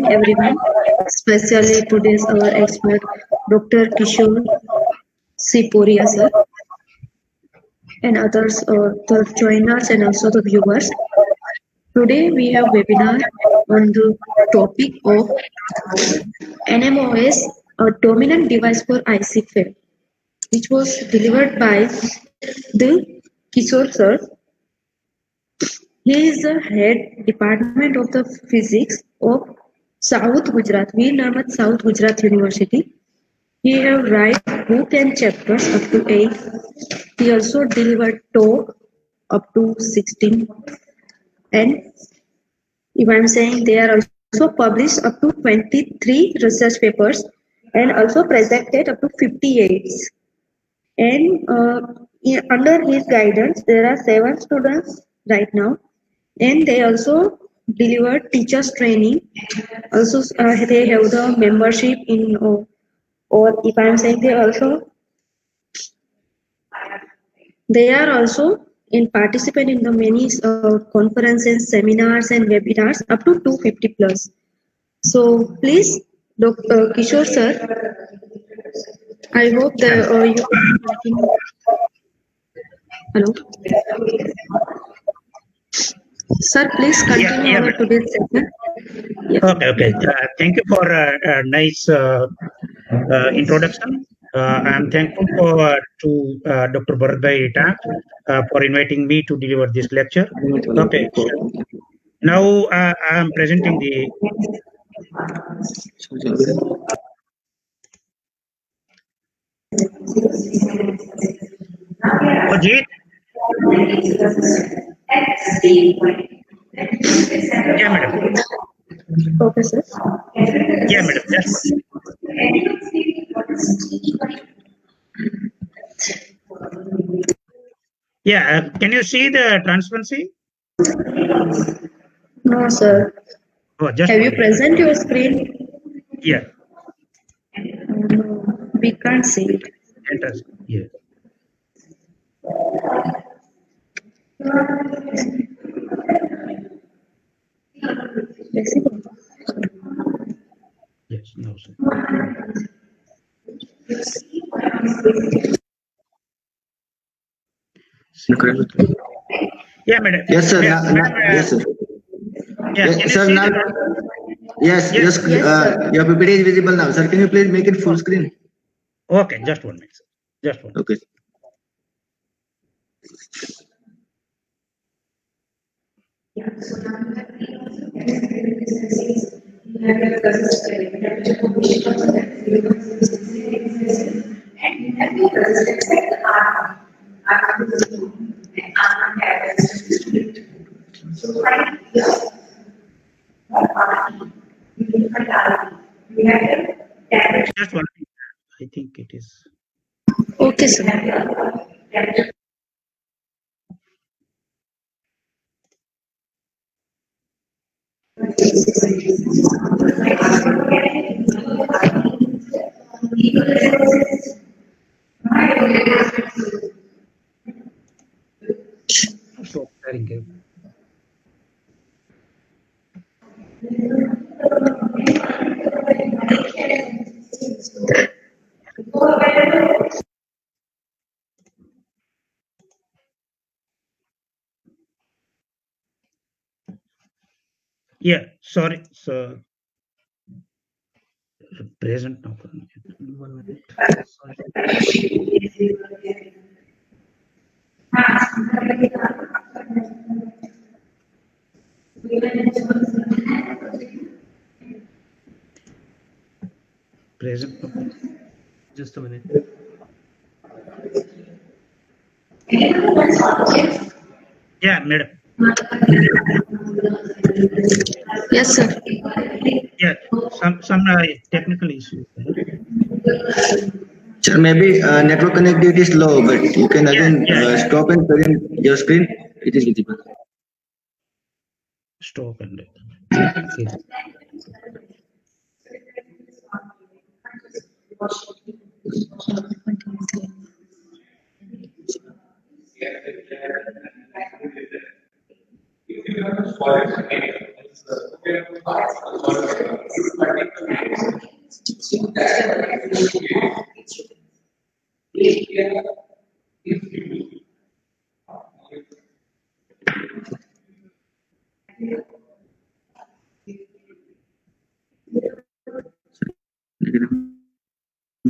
everyone, especially today's our expert, Dr. Kishore Siporia sir, and others, the joiners and also the viewers. Today we have webinar on the topic of NMOS, a dominant device for IC fail, which was delivered by the Kishore sir. He is the head department of the physics of South Gujarat, Veer Narmad South Gujarat University. He have write book and chapters up to 8. He also delivered talk up to 16. And if I'm saying they are also published up to 23 research papers and also presented up to 58. And under his guidance, there are 7 students right now, and they also deliver teachers training. Also, they have the membership in, or if I'm saying they are also in participate in the many conferences, seminars, and webinars up to 250 plus. So please, Dr. Kishore sir, I hope that you continue. Hello. Sir, please continue our today's session. Yes. Okay. Thank you for a nice introduction. I'm thankful to Dr. Bharatbhai Ita for inviting me to deliver this lecture. Okay. Now I'm presenting the. Ajit? Yeah, madam. Okay, sir. Yeah, madam. That's yeah. Can you see the transparency? No, sir. Oh, just have you present your screen? Yeah. No, we can't see it. Interesting. Yeah. Yes, no, sir. Yeah, madam. Yes, sir. Yes, sir. Yeah, sir. Now, yes. Your PPT is visible now, sir. Can you please make it full screen? Okay, just 1 minute, sir. Just one. Okay. Just 1 minute. I think it is. Okay, sir. So, thank you. Yeah, sorry. So, present now. 1 minute. Present. Just a minute. Yeah, madam. Yes, sir. Yeah, some technical issues. Sir, maybe network connectivity is low, but you can again stop and present your screen. It is visible. Stop and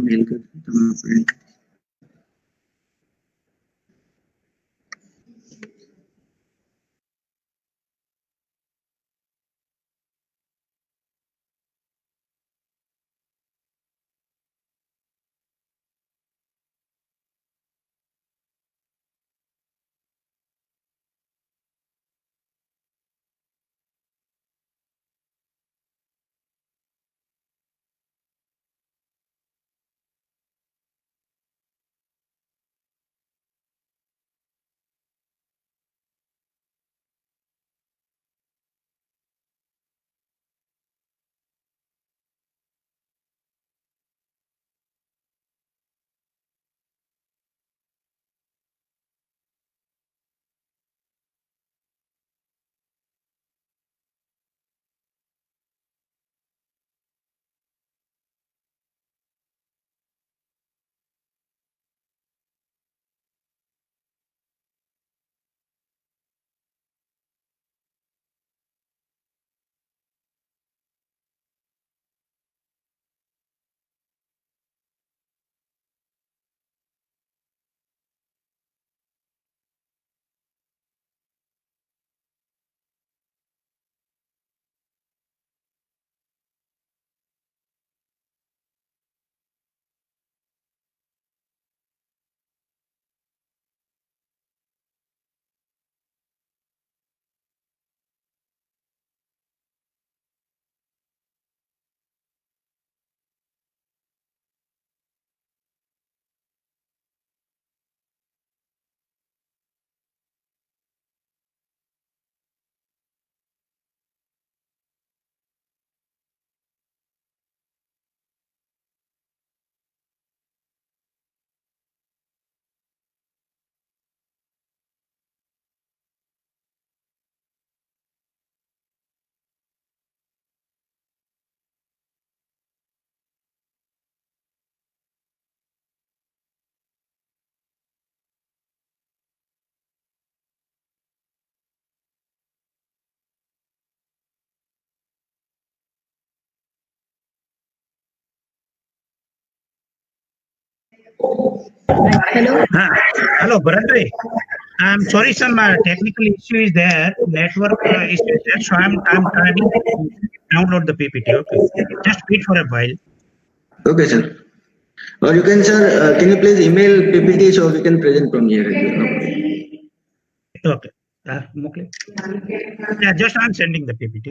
mail कर देता हूँ friend. Hello. Hello, Bharat. I'm sorry, some technical issue is there, network issue is there, so I'm trying to download the PPT. Okay, just wait for a while. Okay, sir. Or you can, sir, can you please email PPT so we can present from here? Okay. Mokle. Yeah, just I'm sending the PPT.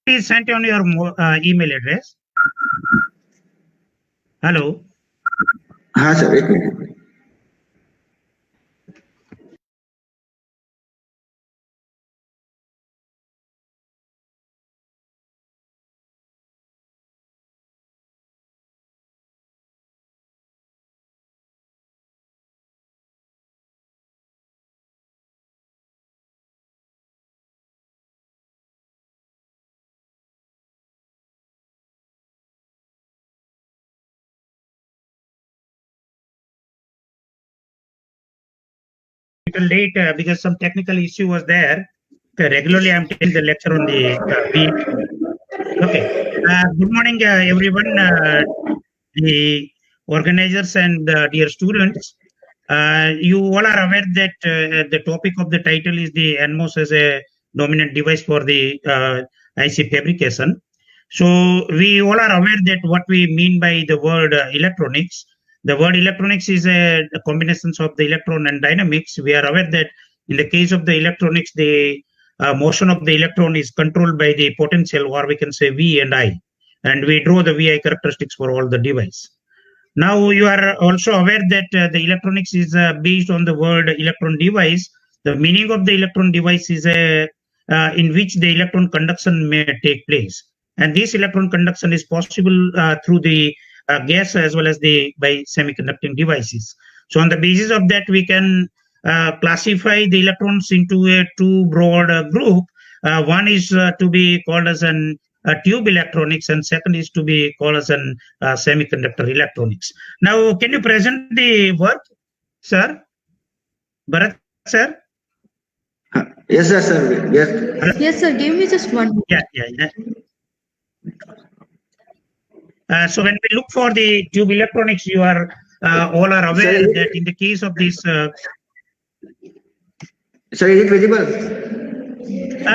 Please send on your email address. Hello. हाँ sir, एक minute. Little late because some technical issue was there. Regularly, I'm taking the lecture on the B. Okay. Good morning, everyone. The organizers and dear students. You all are aware that the topic of the title is the NMOS as a dominant device for the IC fabrication. So we all are aware that what we mean by the word electronics. The word electronics is a combination of the electron and dynamics. We are aware that in the case of the electronics, the motion of the electron is controlled by the potential, or we can say V and I, and we draw the VI characteristics for all the device. Now you are also aware that the electronics is based on the word electron device. The meaning of the electron device is in which the electron conduction may take place, and this electron conduction is possible through the gas as well as by semiconducting devices. So on the basis of that, we can classify the electrons into a two broad group. One is to be called as an tube electronics, and second is to be called as an semiconductor electronics. Now, can you present the work, sir? Bharat, sir? Yes, sir. Yes. Yes, sir. Give me just 1 minute. Yeah. So when we look for the tube electronics, you are all are aware that in the case of this. Sir, is it visible?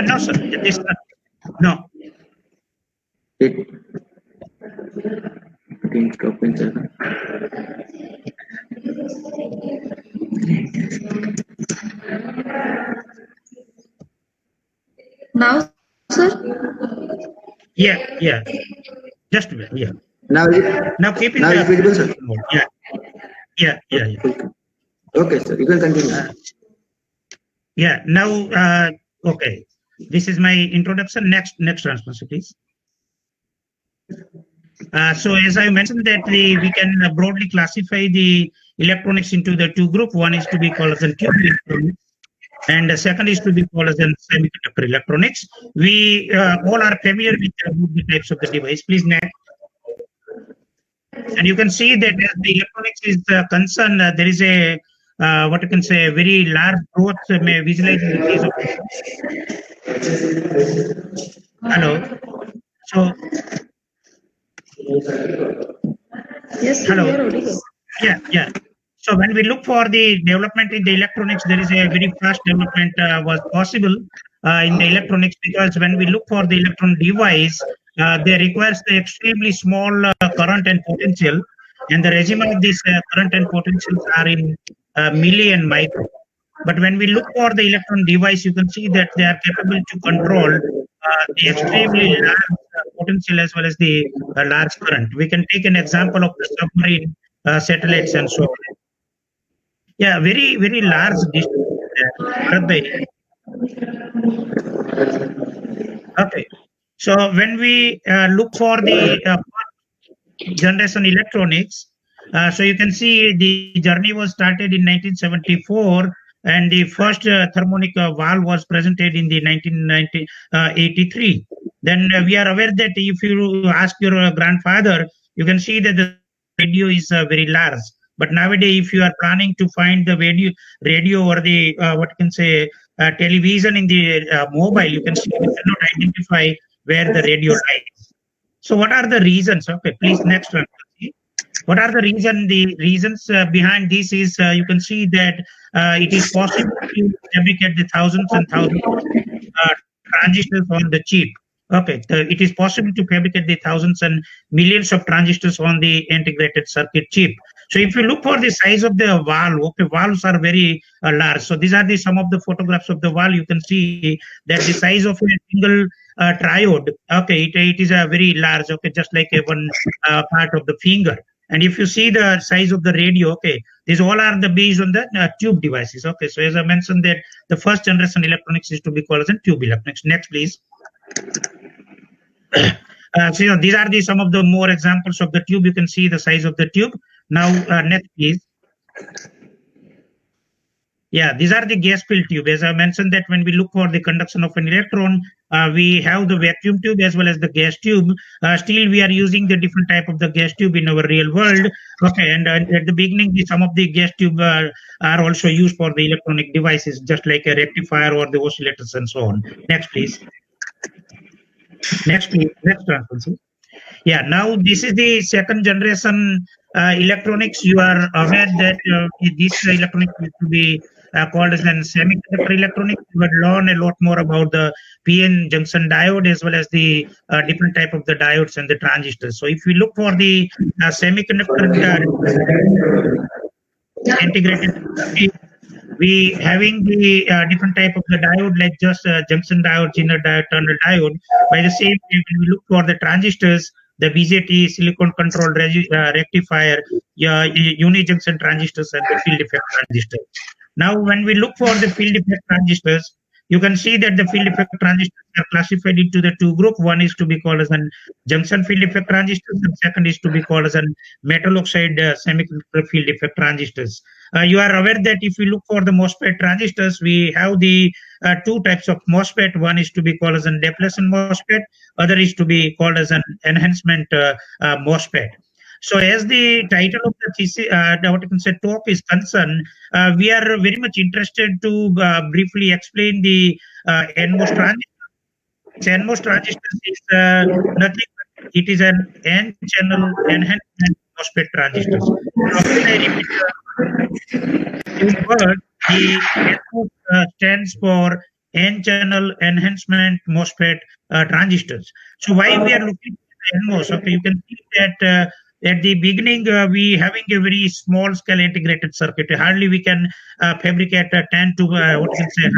No, sir. This, no. It. Again, stop in, sir. Now, sir? Yeah. Just wait, yeah. Now Keep it. Now it's visible, sir. Yeah. Okay, sir. You can continue. Now, okay. This is my introduction. Next transparency, please. So as I mentioned that we can broadly classify the electronics into the two groups. One is to be called as a tube electronics, and the second is to be called as a semiconductor electronics. We all are familiar with both the types of the device. Please next. And you can see that as the electronics is concerned, there is a what you can say a very large growth may visualize in the case of. Hello. So. Yes, sir. Hello. You're audible. Yeah. So when we look for the development in the electronics, there is a very fast development was possible in the electronics, because when we look for the electron device, they requires the extremely small current and potential, and the regime of these current and potentials are in milli and micro. But when we look for the electron device, you can see that they are capable to control the extremely large potential as well as the large current. We can take an example of the submarine satellites and so on. Yeah, very large distance. Okay, so when we look for the generation electronics, so you can see the journey was started in 1974, and the first thermonic valve was presented in the 1983. Then we are aware that if you ask your grandfather, you can see that the radio is very large. But nowadays, if you are planning to find the radio or the what you can say television in the mobile, you can see you cannot identify where the radio lies. So what are the reasons? Okay, please next one. What are the reasons? The reasons behind this is you can see that it is possible to fabricate the thousands and thousands of transistors on the chip. Okay, it is possible to fabricate the thousands and millions of transistors on the integrated circuit chip. So if you look for the size of the valve, okay, valves are very large. So these are some of the photographs of the valve. You can see that the size of a single triode, okay, it is a very large, okay, just like one part of the finger. And if you see the size of the radio, okay, these all are based on the tube devices. Okay, so as I mentioned that the first generation electronics is to be called as a tube electronics. Next, please. So these are some of the more examples of the tube. You can see the size of the tube. Now, next, please. Yeah, these are the gas filled tube. As I mentioned that when we look for the conduction of an electron, we have the vacuum tube as well as the gas tube. Still, we are using the different type of the gas tube in our real world. Okay, and at the beginning, some of the gas tube are also used for the electronic devices, just like a rectifier or the oscillators and so on. Next, please. Next, please. Next transparency. Yeah, now this is the second generation electronics. You are aware that this electronics is to be called as an semiconductor electronics. You will learn a lot more about the PN junction diode as well as the different type of the diodes and the transistors. So if we look for the semiconductor integrated, we having the different type of the diode, like just junction diode, Zener diode, tunnel diode. By the same way, when we look for the transistors, the BJT, silicon control rectifier, uni-junction transistors, and the field effect transistors. Now, when we look for the field effect transistors, you can see that the field effect transistors are classified into the two groups. One is to be called as an junction field effect transistors, and second is to be called as an metal oxide semiconductor field effect transistors. You are aware that if we look for the MOSFET transistors, we have the two types of MOSFET. One is to be called as an depletion MOSFET, other is to be called as an enhancement MOSFET. So, as the title of the thesis, what you can say, talk is concerned, we are very much interested to briefly explain the NMOS transistor. NMOS transistor is nothing but it is an N-channel enhancement MOSFET transistor. So, when I repeat this word, the NMOS stands for N-channel enhancement MOSFET transistors. So, why we are looking at NMOS? Okay, you can see that. At the beginning, we having a very small scale integrated circuit. Hardly we can fabricate 10 to what you can say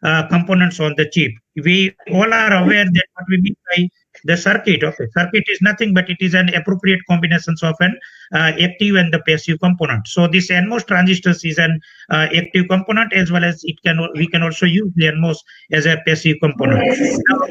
100 components on the chip. We all are aware that what we mean by the circuit. Okay, circuit is nothing but it is an appropriate combinations of an active and the passive component. So this NMOS transistors is an active component, as well as we can also use the NMOS as a passive component. Now,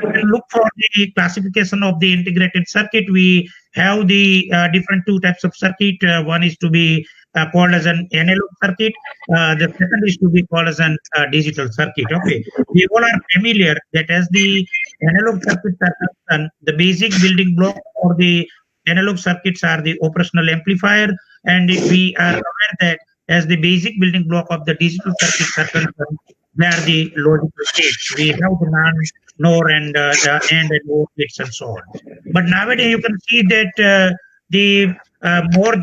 we can look for the classification of the integrated circuit. We have the different two types of circuit. One is to be called as an analog circuit. The second is to be called as an digital circuit. Okay, we all are familiar that as the analog circuits are concerned, the basic building block for the analog circuits are the operational amplifier, and we are aware that as the basic building block of the digital circuits are concerned, they are the logical gates. We have the NAND, NOR, and the AND and OR gates and so on. But nowadays you can see that the more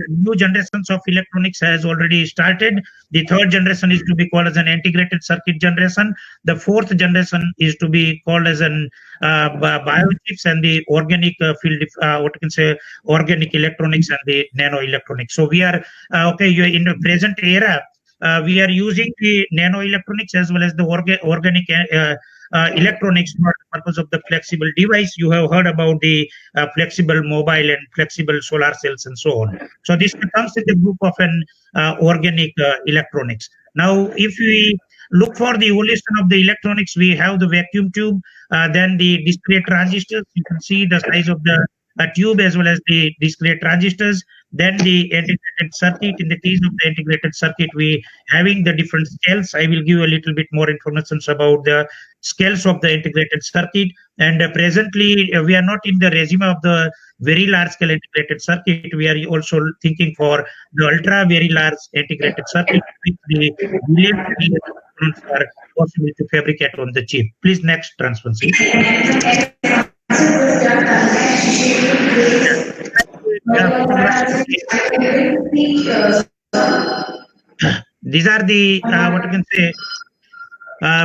new generations of electronics has already started. The third generation is to be called as an integrated circuit generation. The fourth generation is to be called as an biochips and the organic field, what you can say, organic electronics and the nano electronics. So we are okay. You are in the present era. We are using the nano electronics as well as the organic electronics for the purpose of the flexible device. You have heard about the flexible mobile and flexible solar cells and so on. So this comes in the group of an organic electronics. Now, if we look for the evolution of the electronics, we have the vacuum tube, then the discrete transistors. You can see the size of the tube as well as the discrete transistors. Then the integrated circuit. In the case of the integrated circuit, we having the different scales. I will give a little bit more information about the scales of the integrated circuit. And presently, we are not in the regime of the very large scale integrated circuit. We are also thinking for the ultra very large integrated circuit, which the billion components are possible to fabricate on the chip. Please next transparency. These are the what you can say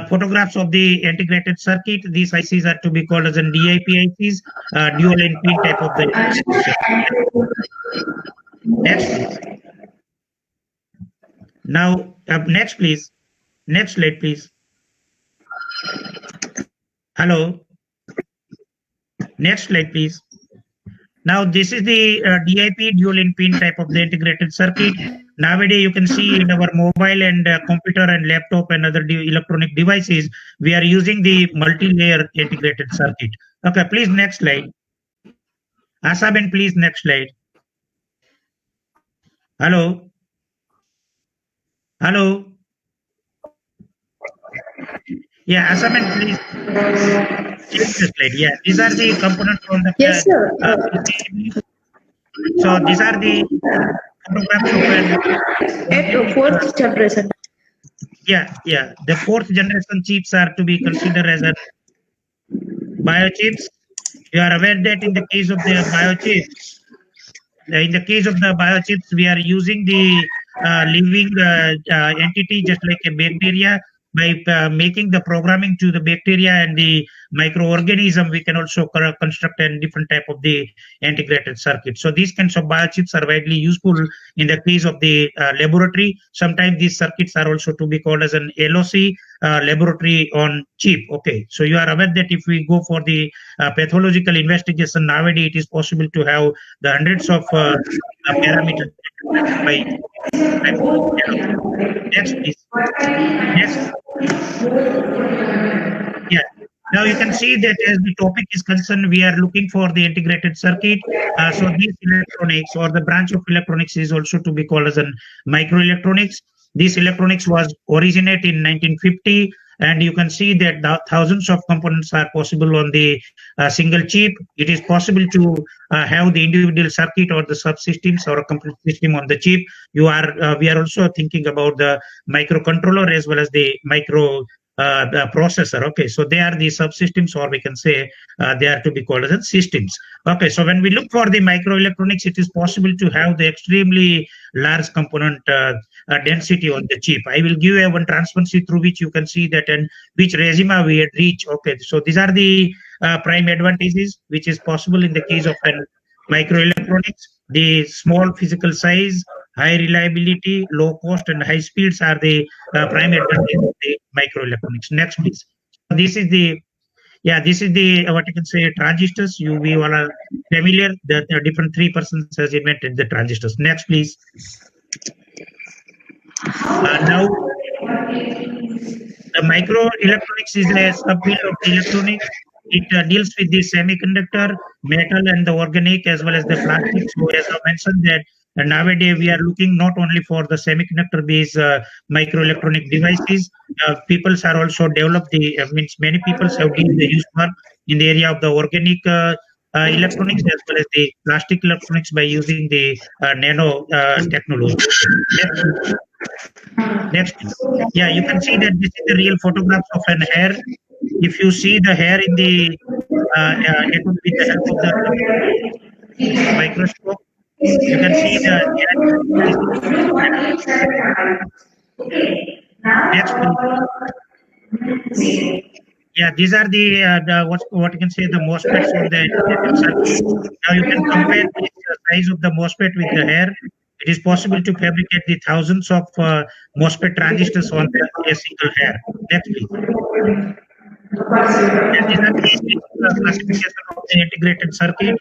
photographs of the integrated circuit. These ICs are to be called as an DIP ICs, dual NP type of the. Next. Now, next, please. Next slide, please. Hello. Next slide, please. Now, this is the DIP dual in-pin type of the integrated circuit. Nowadays, you can see in our mobile and computer and laptop and other electronic devices, we are using the multi-layer integrated circuit. Okay, please next slide. Asaben, please next slide. Hello. Hello. Yeah, Asaben, please. Change the slide. Yeah, these are the components from the. Yes, sir. So these are the photographs of At fourth generation. Yeah. The fourth generation chips are to be considered as a biochips. You are aware that in the case of the biochips, we are using the living entity just like a bacteria. by making the programming to the bacteria and the microorganism, we can also construct a different type of the integrated circuit. So these kinds of biochips are widely useful in the case of the laboratory. Sometimes these circuits are also to be called as an LOC, laboratory on chip. Okay, so you are aware that if we go for the pathological investigation nowadays, it is possible to have the hundreds of parameters by next, please. Next. Yeah. Now you can see that as the topic is concerned, we are looking for the integrated circuit. So these electronics or the branch of electronics is also to be called as an microelectronics. This electronics was originated in 1950, and you can see that the thousands of components are possible on the single chip. It is possible to have the individual circuit or the subsystems or a complete system on the chip. We are also thinking about the microcontroller as well as the micro the processor. Okay, so they are the subsystems, or we can say they are to be called as systems. Okay, so when we look for the microelectronics, it is possible to have the extremely large component density on the chip. I will give you one transparency through which you can see that and which regime we had reached. Okay, so these are the prime advantages which is possible in the case of an microelectronics. The small physical size, high reliability, low cost, and high speeds are the prime advantage of the microelectronics. Next, please. This is the what you can say transistors. We all are familiar that the different 3 persons has invented the transistors. Next, please. Now, the microelectronics is a subfield of electronics. It deals with the semiconductor, metal, and the organic as well as the plastic. So, as I mentioned that nowadays we are looking not only for the semiconductor-based microelectronic devices. People are also developed means many people have been the use work in the area of the organic electronics as well as the plastic electronics by using the nano technology. Next, yeah, you can see that this is the real photographs of an hair. If you see the hair in the with the help of the microscope, you can see the hair. Next, yeah, these are the what you can say the MOSFETs on the circuit. Now you can compare the size of the MOSFET with the hair. It is possible to fabricate the thousands of MOSFET transistors on a single hair. Next, please. And these are the classification of the integrated circuit.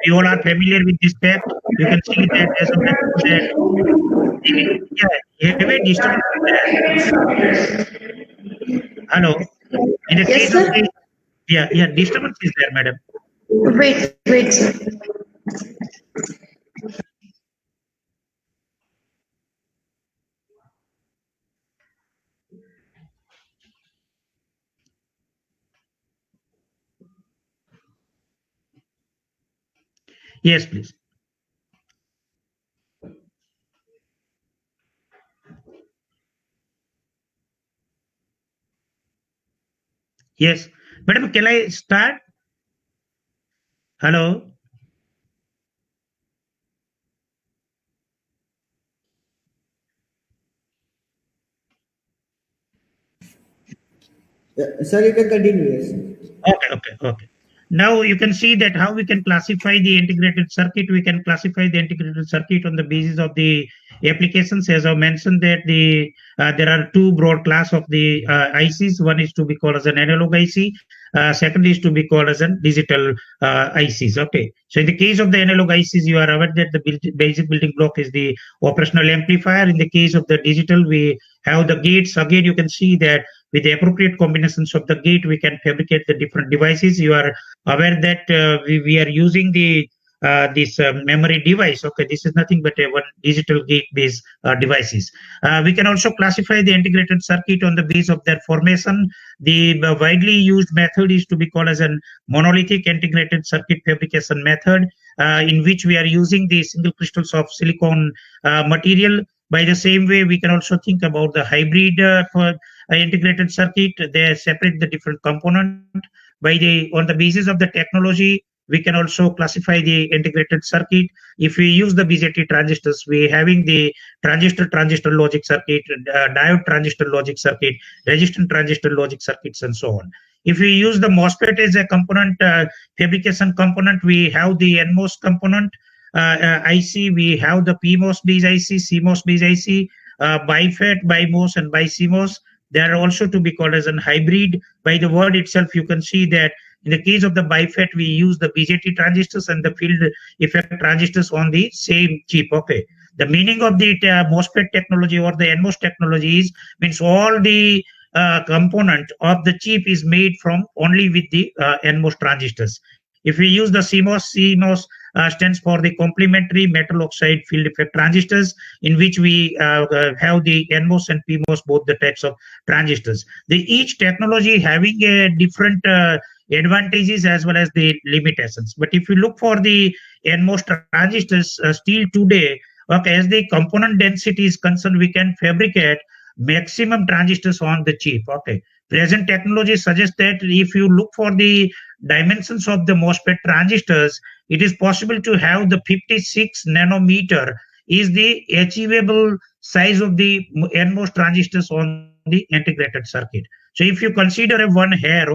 We all are familiar with this fact. You can see that as a that heavy disturbance is there. Hello. In the case of the disturbance is there, madam. Wait, sir. Yes, please. Yes, madam, can I start? Hello. Sir, you can continue. Yes. Okay. Now you can see that how we can classify the integrated circuit. We can classify the integrated circuit on the basis of the applications. As I mentioned that there are two broad class of the ICs. One is to be called as an analog IC. Second is to be called as a digital ICs. Okay. So in the case of the analog ICs, you are aware that the basic building block is the operational amplifier. In the case of the digital, we have the gates. Again, you can see that with the appropriate combinations of the gate, we can fabricate the different devices. You are aware that we are using the this memory device. Okay, this is nothing but a one digital gate based devices. We can also classify the integrated circuit on the base of their formation. The widely used method is to be called as a monolithic integrated circuit fabrication method, in which we are using the single crystals of silicon material. By the same way, we can also think about the hybrid integrated circuit. They separate the different component on the basis of the technology. we can also classify the integrated circuit. If we use the BJT transistors, we having the transistor logic circuit, diode transistor logic circuit, resistant transistor logic circuits, and so on. If we use the MOSFET as a component, fabrication component, we have the NMOS component IC, we have the PMOS based IC, CMOS based IC, BiFET, BiMOS, and BiCMOS. They are also to be called as a hybrid. By the word itself, you can see that in the case of the BiFET, we use the BJT transistors and the field effect transistors on the same chip. Okay. The meaning of the MOSFET technology or the NMOS technology is means all the component of the chip is made from only with the NMOS transistors. If we use the CMOS stands for the complementary metal oxide field effect transistors, in which we have the NMOS and PMOS, both the types of transistors. Each technology having a different advantages as well as the limitations. But if you look for the NMOS transistors, still today, okay, as the component density is concerned, we can fabricate maximum transistors on the chip. Okay, present technology suggests that if you look for the dimensions of the MOSFET transistors, it is possible to have the 56 nanometer is the achievable size of the NMOS transistors on the integrated circuit. So if you consider a one hair,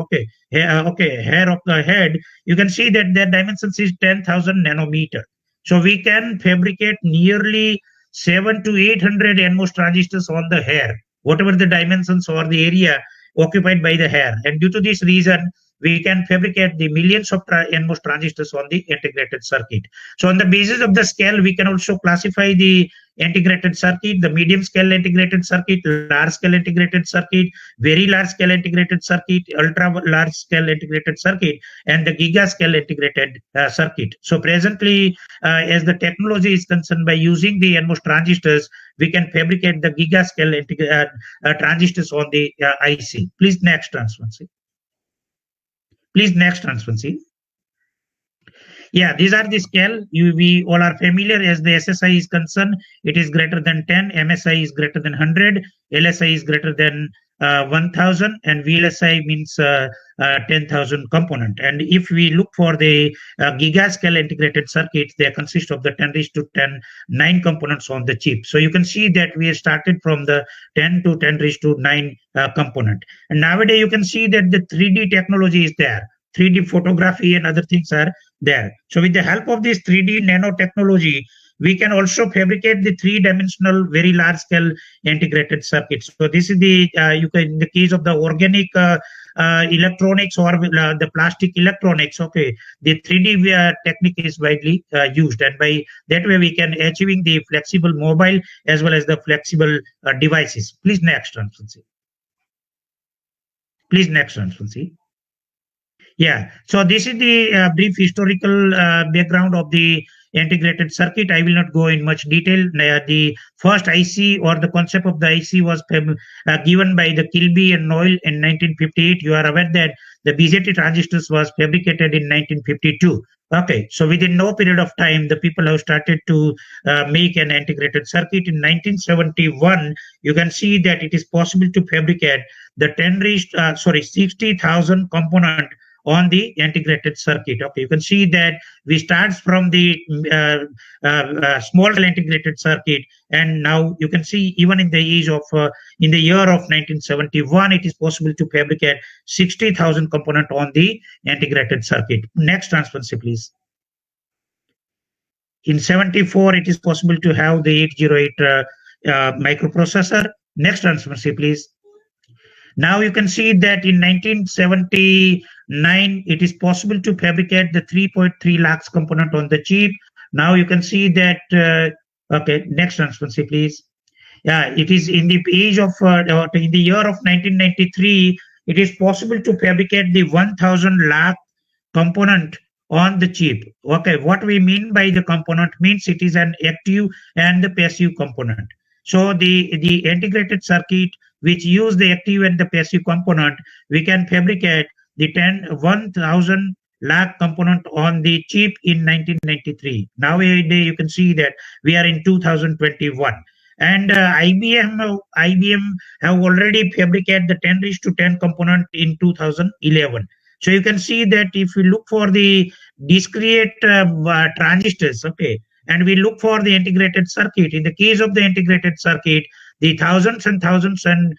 hair of the head, you can see that their dimensions is 10,000 nanometer. So we can fabricate nearly 700 to 800 NMOS transistors on the hair, whatever the dimensions or the area occupied by the hair. And due to this reason, we can fabricate the millions of NMOS transistors on the integrated circuit. So on the basis of the scale, we can also classify the integrated circuit, the medium scale integrated circuit, large scale integrated circuit, very large scale integrated circuit, ultra large scale integrated circuit, and the giga scale integrated circuit. So presently, as the technology is concerned, by using the NMOS transistors, we can fabricate the giga scale transistors on the IC. Please next transparency. Please next transparency. Yeah, these are the scale. We all are familiar. As the SSI is concerned, it is greater than 10, MSI is greater than 100, LSI is greater than 1000, and VLSI means 10,000 component. And if we look for the gigascale integrated circuits, they consist of the 10 raised to 10 9 components on the chip. So you can see that we have started from the 10 to 10 raised to 9 component. And nowadays you can see that the 3D technology is there. 3D photography and other things are there. So with the help of this 3D nanotechnology, we can also fabricate the 3-dimensional, very large scale integrated circuits. So this is the, in the case of the organic electronics or the plastic electronics, okay, the 3D technique is widely used, and by that way we can achieving the flexible mobile as well as the flexible devices. Please next transparency. Please next transparency. Yeah, so this is the brief historical background of the integrated circuit. I will not go in much detail. The first IC or the concept of the IC was given by the Kilby and Noel in 1958. You are aware that the BJT transistors was fabricated in 1952. Okay, so within no period of time, the people have started to make an integrated circuit. In 1971, you can see that it is possible to fabricate the 60,000 component on the integrated circuit. Okay, you can see that we start from the small integrated circuit, and now you can see even in the age of in the year of 1971, it is possible to fabricate 60,000 component on the integrated circuit. Next transparency, please. In 74, it is possible to have the 808 microprocessor. Next transparency, please. Now you can see that in 1979, it is possible to fabricate the 3.3 lakhs component on the chip. Now you can see that, okay, next transparency, please. Yeah, it is in the age of, in the year of 1993, it is possible to fabricate the 1,000 lakh component on the chip. Okay, what we mean by the component means it is an active and the passive component. So the integrated circuit which use the active and the passive component, we can fabricate the 1,000 lakh component on the chip in 1993. Nowadays you can see that we are in 2021. And IBM have already fabricated the 10 raised to 10 component in 2011. So you can see that if we look for the discrete transistors, okay, and we look for the integrated circuit. In the case of the integrated circuit, the thousands and thousands and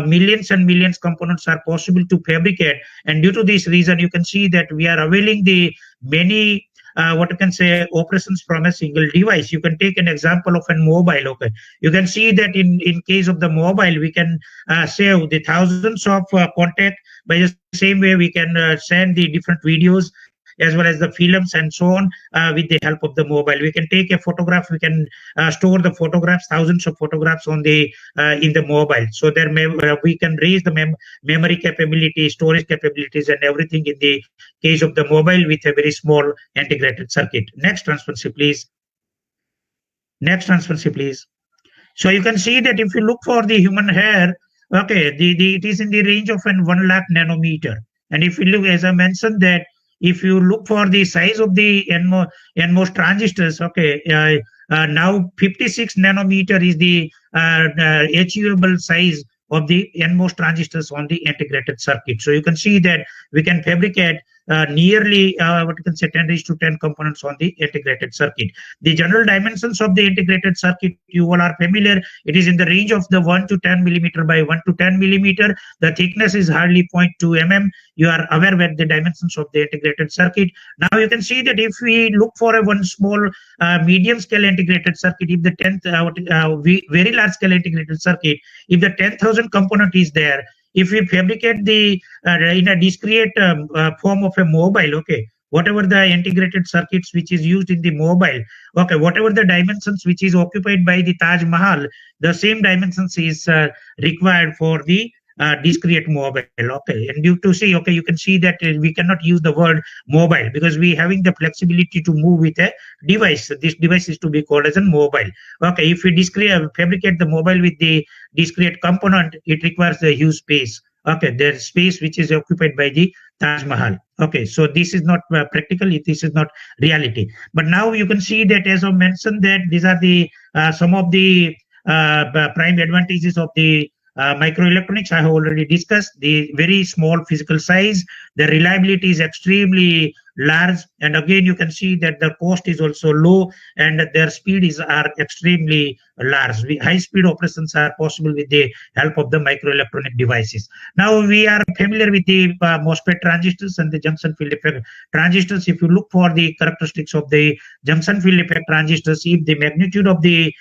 millions components are possible to fabricate, and due to this reason, you can see that we are availing the many what you can say operations from a single device. You can take an example of a mobile. Okay, you can see that in case of the mobile, we can save the thousands of contact. By the same way, we can send the different videos as well as the films and so on with the help of the mobile. We can take a photograph, we can store the photographs, thousands of photographs on the in the mobile. So there we can raise the memory capability, storage capabilities, and everything in the case of the mobile with a very small integrated circuit. Next transparency, please. Next transparency, please. So you can see that if you look for the human hair, okay, it is in the range of 1 lakh nanometer. And if you look, as I mentioned, that if you look for the size of the NMOS transistors, okay, now 56 nanometer is the achievable size of the NMOS transistors on the integrated circuit. So you can see that we can fabricate nearly what you can say 10 raised to 10 components on the integrated circuit. The general dimensions of the integrated circuit, you all are familiar. It is in the range of the 1 to 10 millimeter by 1 to 10 millimeter. The thickness is hardly 0.2 mm. You are aware with the dimensions of the integrated circuit. Now you can see that if we look for a one small medium scale integrated circuit, if the 10th very large scale integrated circuit, if the 10,000 component is there, if we fabricate the in a discrete form of a mobile, okay, whatever the integrated circuits which is used in the mobile, okay, whatever the dimensions which is occupied by the Taj Mahal, the same dimensions is required for the discrete mobile. Okay, and you to see, okay, you can see that we cannot use the word mobile because we having the flexibility to move with a device. This device is to be called as a mobile. Okay, if we fabricate the mobile with the discrete component, it requires a huge space. Okay, there's space which is occupied by the Taj Mahal. Okay, so this is not practical, this is not reality. But now you can see that, as I mentioned, that these are the some of the prime advantages of the microelectronics. I have already discussed the very small physical size, the reliability is extremely large, and again you can see that the cost is also low and their speed are extremely large. High speed operations are possible with the help of the microelectronic devices. Now we are familiar with the MOSFET transistors and the junction field effect transistors. If you look for the characteristics of the junction field effect transistors, if the magnitude of the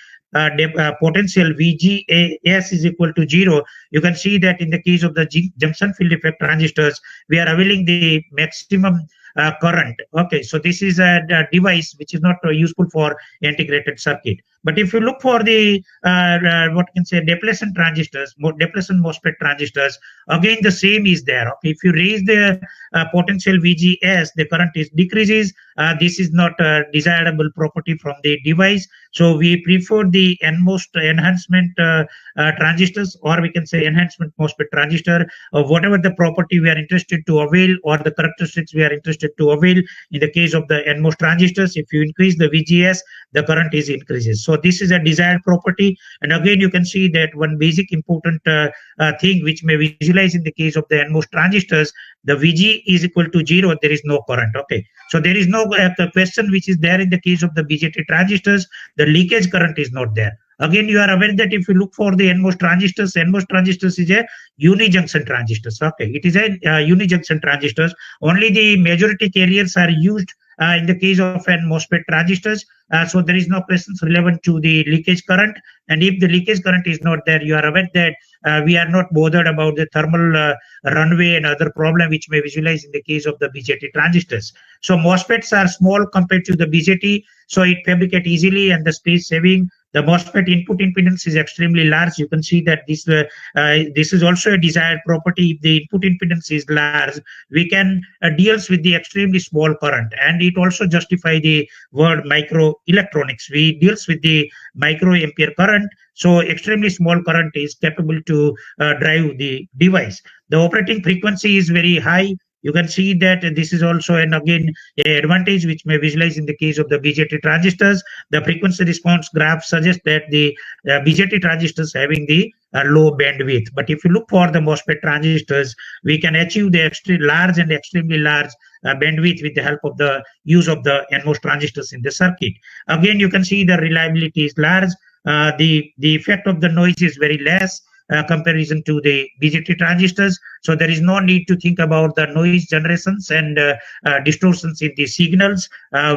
potential VGS is equal to 0, you can see that in the case of the junction field effect transistors, we are availing the maximum current. Okay, so this is a device which is not useful for integrated circuit. But if you look for the what can say depletion transistors, depletion MOSFET transistors, again the same is there. Okay, if you raise the potential VGS, the current is decreases. This is not a desirable property from the device. So we prefer the NMOS enhancement transistors, or we can say enhancement MOSFET transistor, or whatever the property we are interested to avail or the characteristics we are interested to avail. In the case of the NMOS transistors, if you increase the VGS, the current is increases. So this is a desired property. And again, you can see that one basic important thing which may visualize in the case of the NMOS transistors, the VG is equal to 0, there is no current. Okay, so there is no question which is there in the case of the BJT transistors, the leakage current is not there. Again, you are aware that if you look for the NMOS transistors is a unijunction transistors. Okay, it is a unijunction transistors. Only the majority carriers are used in the case of an MOSFET transistors. So there is no questions relevant to the leakage current. And if the leakage current is not there, you are aware that we are not bothered about the thermal runway and other problem which may visualize in the case of the BJT transistors. So MOSFETs are small compared to the BJT, so it fabricate easily and the space saving. The MOSFET input impedance is extremely large. You can see that this is also a desired property. If the input impedance is large, we can deals with the extremely small current, and it also justify the word microelectronics. We deals with the microampere current, so extremely small current is capable to drive the device. The operating frequency is very high. You can see that this is also an again a advantage which may visualize in the case of the BJT transistors. The frequency response graph suggests that the BJT transistors having the low bandwidth. But if you look for the MOSFET transistors, we can achieve the extremely large and extremely large bandwidth with the help of the use of the NMOS transistors in the circuit. Again, you can see the reliability is large. The effect of the noise is very less comparison to the BJT transistors. So there is no need to think about the noise generations and distortions in the signals.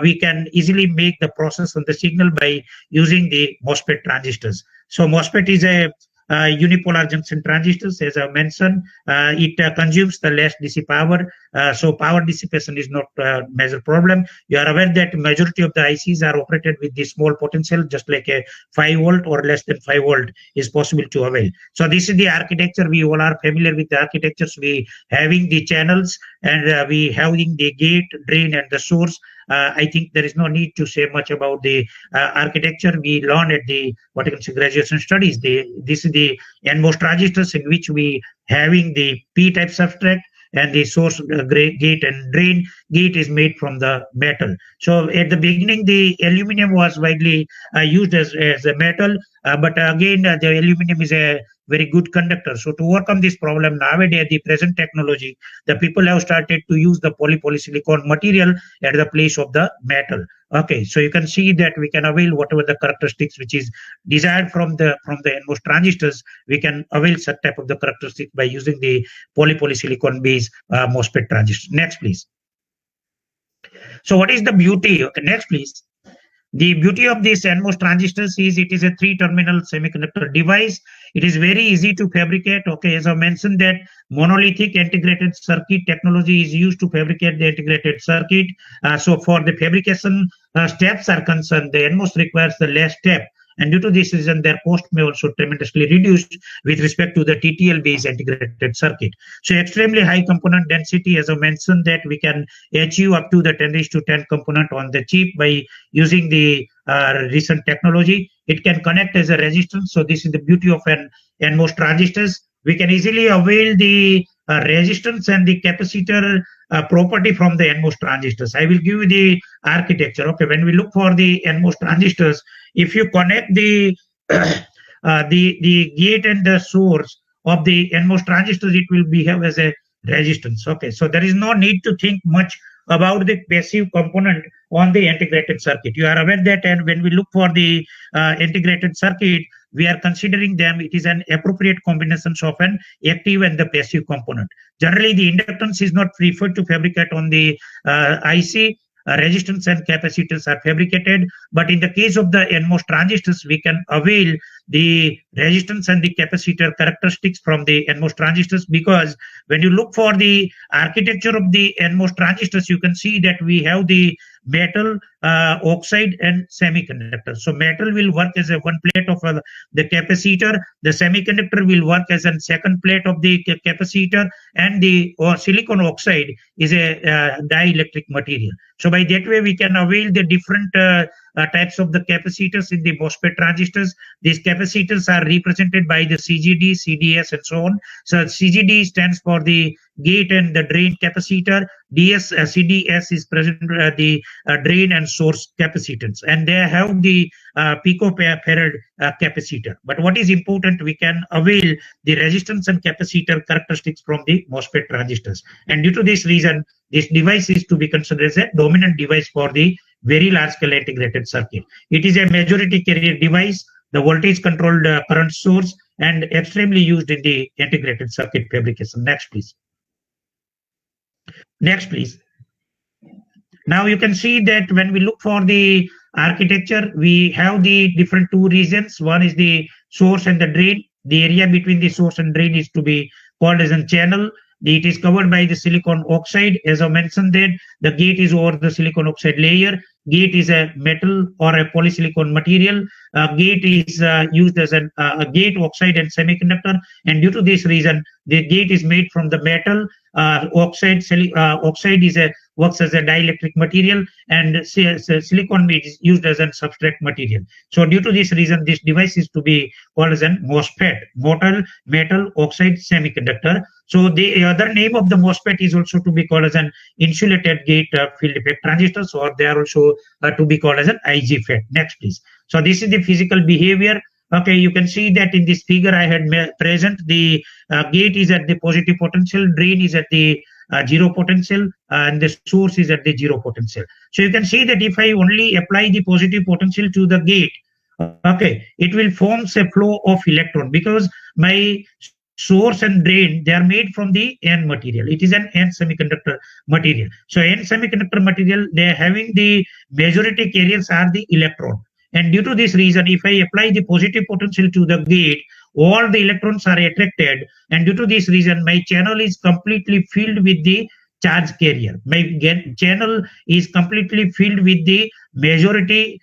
We can easily make the process of the signal by using the MOSFET transistors. So MOSFET is a unipolar junction transistors, as I mentioned. It consumes the less DC power, so power dissipation is not a major problem. You are aware that majority of the ICs are operated with the small potential, just like a 5 volt or less than 5 volt is possible to avail. So this is the architecture. We all are familiar with the architectures. We having the channels and we having the gate, drain, and the source. I think there is no need to say much about the architecture. We learned at the what you can say graduation studies. This is the NMOS transistors in which we having the P-type substrate, and the source gate and drain gate is made from the metal. So at the beginning, the aluminum was widely used as a metal, but again, the aluminum is a very good conductor. So to overcome this problem, nowadays, the present technology, the people have started to use the polysilicon material at the place of the metal. Okay, so you can see that we can avail whatever the characteristics which is desired from the NMOS transistors. We can avail such type of the characteristics by using the polysilicon based MOSFET transistors. Next, please. So what is the beauty? Okay, next, please. The beauty of this NMOS transistors is it is a 3-terminal semiconductor device. It is very easy to fabricate. Okay, as I mentioned that monolithic integrated circuit technology is used to fabricate the integrated circuit. So for the fabrication steps are concerned, the NMOS requires the less step. And due to this reason, their cost may also tremendously reduce with respect to the TTL-based integrated circuit. So extremely high component density, as I mentioned, that we can achieve up to the 10⁻⁻10 component on the chip by using the recent technology. It can connect as a resistance. So this is the beauty of an NMOS transistors. We can easily avail the resistance and the capacitor property from the NMOS transistors. I will give you the architecture. Okay, when we look for the NMOS transistors, if you connect the the gate and the source of the NMOS transistors, it will behave as a resistance. Okay, so there is no need to think much about the passive component on the integrated circuit. You are aware that, and when we look for the integrated circuit, we are considering them, it is an appropriate combination of an active and the passive component. Generally, the inductance is not preferred to fabricate on the IC. Resistance and capacitors are fabricated, but in the case of the NMOS transistors, we can avail the resistance and the capacitor characteristics from the NMOS transistors, because when you look for the architecture of the NMOS transistors, you can see that we have the metal, oxide, and semiconductor. So metal will work as a one plate of the capacitor, the semiconductor will work as a second plate of the capacitor, and the silicon oxide is a dielectric material. So by that way, we can avail the different types of the capacitors in the MOSFET transistors. These capacitors are represented by the CGD, CDS, and so on. So CGD stands for the gate and the drain capacitor. CDS is present the drain and source capacitance, and they have the picofarad capacitor. But what is important, we can avail the resistance and capacitor characteristics from the MOSFET transistors. And due to this reason, this device is to be considered as a dominant device for the very large scale integrated circuit. It is a majority carrier device, the voltage controlled current source, and extremely used in the integrated circuit fabrication. Next, please. Next, please. Now you can see that when we look for the architecture, we have the different two regions. One is the source and the drain. The area between the source and drain is to be called as a channel. It is covered by the silicon oxide. As I mentioned that the gate is over the silicon oxide layer. Gate is a metal or a polysilicon material. Gate is used as a gate, oxide, and semiconductor. And due to this reason, the gate is made from the metal. Oxide is a works as a dielectric material, and silicon is used as a substrate material. So due to this reason, this device is to be called as an MOSFET, metal oxide semiconductor. So the other name of the MOSFET is also to be called as an insulated gate field effect transistors, or they are also to be called as an IGFET. Next, please. So this is the physical behavior. Okay, you can see that in this figure I had present the gate is at the positive potential, drain is at the zero potential, and the source is at the zero potential. So you can see that if I only apply the positive potential to the gate, okay, it will form a flow of electron, because my source and drain, they are made from the N material. It is an N semiconductor material. So N semiconductor material, they are having the majority carriers are the electron. And due to this reason, if I apply the positive potential to the gate, all the electrons are attracted. And due to this reason, my channel is completely filled with the charge carrier. My channel is completely filled with the majority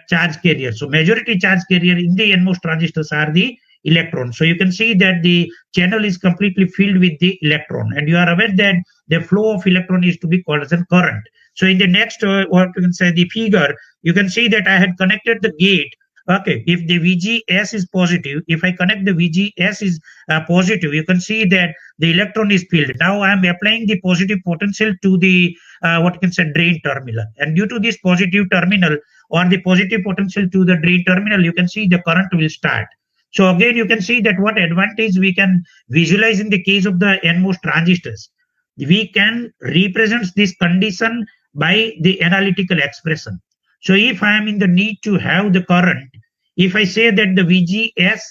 charge carrier. So majority charge carrier in the NMOS transistors are the electron. So you can see that the channel is completely filled with the electron, and you are aware that the flow of electron is to be called as a current. So in the next, what you can say, the figure, you can see that I had connected the gate. Okay, if the VGS is positive, if I connect the VGS is positive, you can see that the electron is filled. Now I am applying the positive potential to the what you can say drain terminal, and due to this positive terminal or the positive potential to the drain terminal, you can see the current will start. So again, you can see that what advantage we can visualize in the case of the NMOS transistors. We can represent this condition by the analytical expression. So if I am in the need to have the current, if I say that the VGS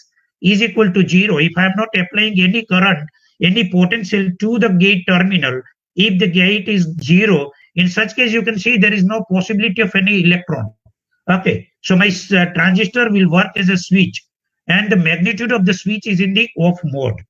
is equal to 0, if I am not applying any current, any potential to the gate terminal, if the gate is 0, in such case you can see there is no possibility of any electron. Okay, so my transistor will work as a switch, and the magnitude of the switch is in the off mode.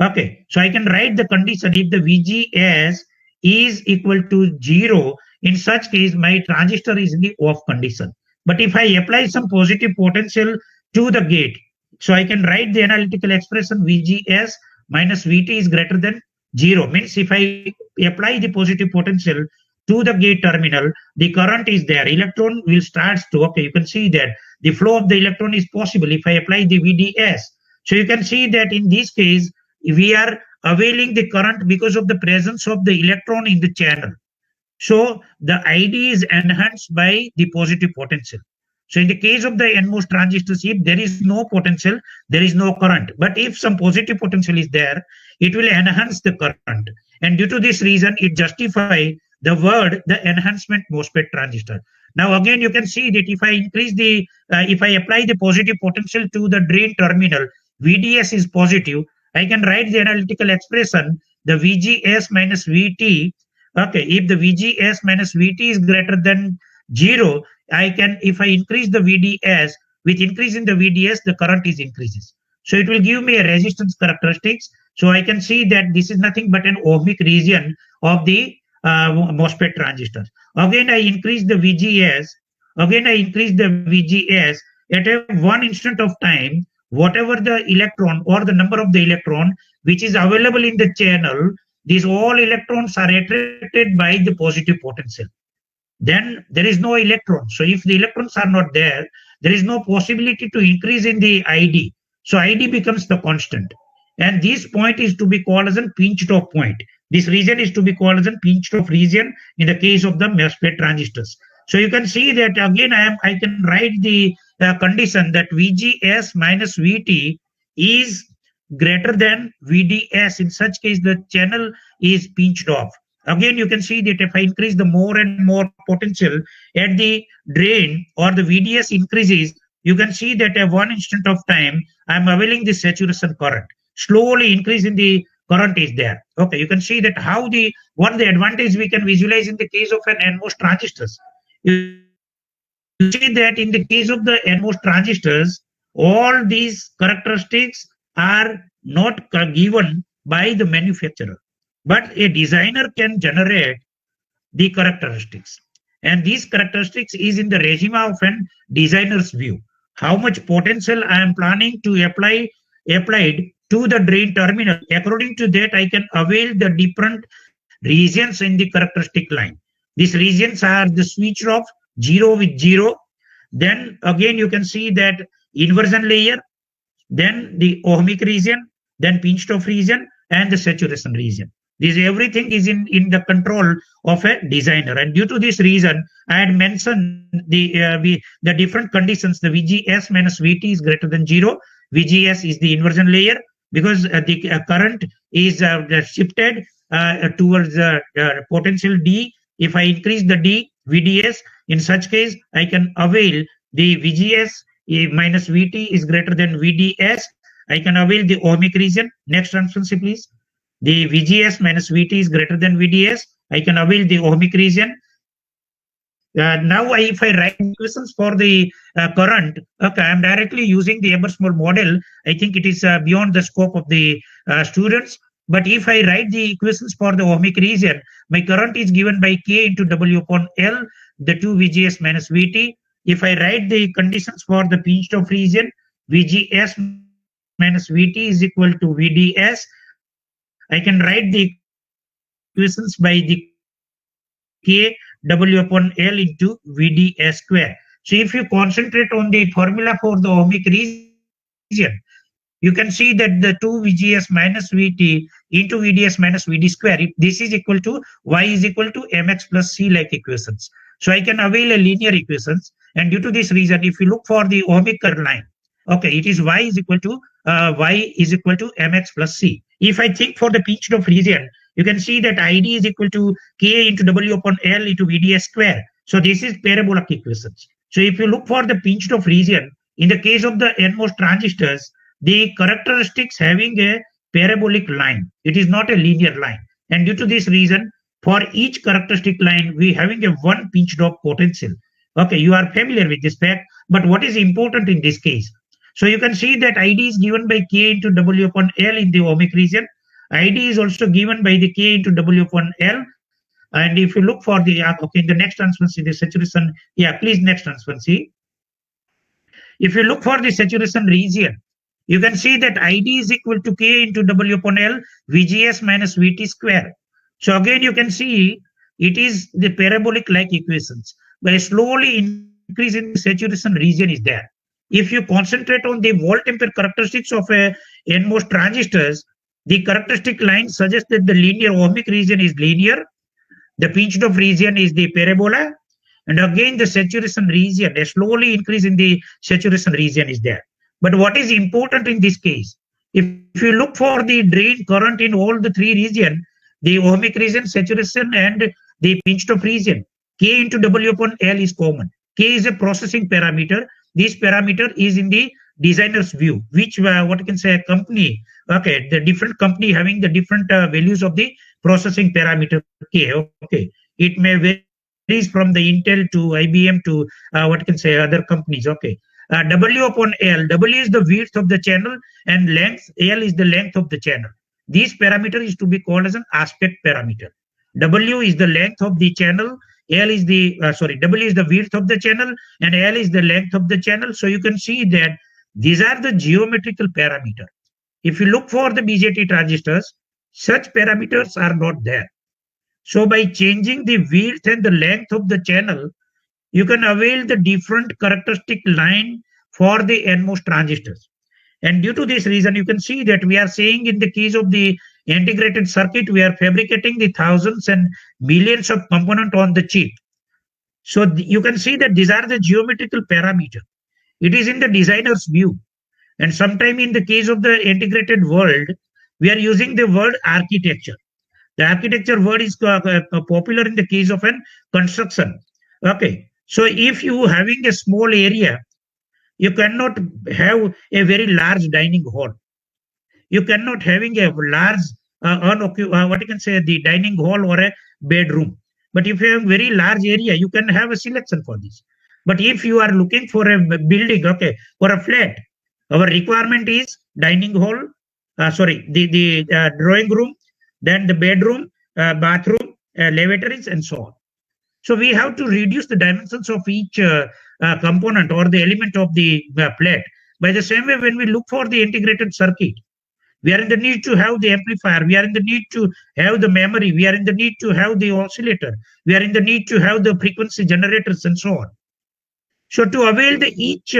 Okay, so I can write the condition if the VGS is equal to 0, in such case my transistor is in the off condition. But if I apply some positive potential to the gate, so I can write the analytical expression VGS minus VT is greater than 0. Means if I apply the positive potential to the gate terminal, the current is there, electron will start to, okay, you can see that the flow of the electron is possible if I apply the VDS. So you can see that in this case, we are availing the current because of the presence of the electron in the channel. So the ID is enhanced by the positive potential. So in the case of the NMOS transistors, if there is no potential, there is no current. But if some positive potential is there, it will enhance the current. And due to this reason, it justifies the word, the enhancement MOSFET transistor. Now again, you can see that if I increase the, if I apply the positive potential to the drain terminal, VDS is positive, I can write the analytical expression, the VGS minus VT. Okay, if the VGS minus VT is greater than 0, I can, if I increase the VDS, with increase in the VDS, the current is increases. So it will give me a resistance characteristics. So I can see that this is nothing but an ohmic region of the MOSFET transistors. Again, I increase the VGS. Again, I increase the VGS at a one instant of time. Whatever the electron or the number of the electron which is available in the channel, these all electrons are attracted by the positive potential. Then there is no electron. So if the electrons are not there, there is no possibility to increase in the ID. So ID becomes the constant. And this point is to be called as a pinched off point. This region is to be called as a pinched off region in the case of the MOSFET transistors. So you can see that again I can write the condition that VGS minus VT is greater than VDS. In such case, the channel is pinched off. Again, you can see that if I increase the more and more potential at the drain or the VDS increases, you can see that at one instant of time, I'm availing the saturation current. Slowly increasing the current is there. Okay, you can see that how the, what the advantage we can visualize in the case of an NMOS transistors. You see that in the case of the NMOS transistors, all these characteristics are not given by the manufacturer, but a designer can generate the characteristics. And these characteristics is in the regime of an designer's view. How much potential I am planning to applied to the drain terminal. According to that, I can avail the different regions in the characteristic line. These regions are the switched off 0 with 0. Then again you can see that inversion layer, then the ohmic region, then pinched off region, and the saturation region. This everything is in the control of a designer, and due to this reason, I had mentioned the different conditions. The VGS minus VT is greater than 0. VGS is the inversion layer because the current is shifted towards potential D. If I increase the D, VDS, in such case, I can avail the VGS minus VT is greater than VDS. I can avail the ohmic region. Next transparency, please. The VGS minus VT is greater than VDS. I can avail the ohmic region. Now, if I write equations for the current, okay, I'm directly using the Ebersmall model. I think it is beyond the scope of the students. But if I write the equations for the ohmic region, my current is given by K into W upon L, the 2 VGS minus VT. If I write the conditions for the pinched off region, VGS minus VT is equal to VDS. I can write the equations by the K W upon L into VDS square. So if you concentrate on the formula for the ohmic region, you can see that the 2 VGS minus VT into VDS minus VD square, this is equal to Y is equal to MX plus C like equations. So I can avail a linear equations, and due to this reason, if you look for the ohmic line, okay, it is Y is equal to MX plus C. If I think for the pinched off region, you can see that ID is equal to K into W upon L into VDS square. So this is parabolic equations. So if you look for the pinched off region, in the case of the NMOS transistors, the characteristics having a parabolic line. It is not a linear line. And due to this reason, for each characteristic line, we having a one pinched off potential. Okay, you are familiar with this fact, but what is important in this case? So you can see that ID is given by K into W upon L in the ohmic region. ID is also given by the K into W upon L. And if you look for the, okay, the next transparency, the saturation, yeah, please next transparency. If you look for the saturation region, you can see that ID is equal to K into W upon L, VGS minus VT square. So again, you can see it is the parabolic like equations. By slowly increasing the saturation region is there. If you concentrate on the volt ampere characteristics of a NMOS transistors, the characteristic line suggests that the linear ohmic region is linear, the pinched off region is the parabola, and again the saturation region, a slowly increase in the saturation region is there. But what is important in this case, if you look for the drain current in all the three regions, the ohmic region, saturation, and the pinched off region, K into W upon L is common. K is a processing parameter. This parameter is in the designer's view, which what you can say a company, okay, the different company having the different values of the processing parameter K. Okay, it may vary from the Intel to IBM to what you can say other companies. Okay. W upon L, W is the width of the channel and length, L is the length of the channel. This parameter is to be called as an aspect parameter. W is the length of the channel, L is the, W is the width of the channel and L is the length of the channel. So you can see that these are the geometrical parameter. If you look for the BJT transistors, such parameters are not there. So by changing the width and the length of the channel, you can avail the different characteristic line for the NMOS transistors. And due to this reason, you can see that we are saying in the case of the integrated circuit, we are fabricating the thousands and millions of components on the chip. So you can see that these are the geometrical parameter. It is in the designer's view. And sometime in the case of the integrated world, we are using the word architecture. The architecture word is popular in the case of an construction. Okay. So if you having a small area, you cannot have a very large dining hall. You cannot having a large what you can say the dining hall or a bedroom. But if you have very large area, you can have a selection for this. But if you are looking for a building, okay, or a flat, our requirement is dining hall, the drawing room, then the bedroom, bathroom, lavatories, and so on. So we have to reduce the dimensions of each component or the element of the plate. By the same way, when we look for the integrated circuit, We are in the need to have the amplifier. We are in the need to have the memory. We are in the need to have the oscillator. We are in the need to have the frequency generators and so on. So to avail the each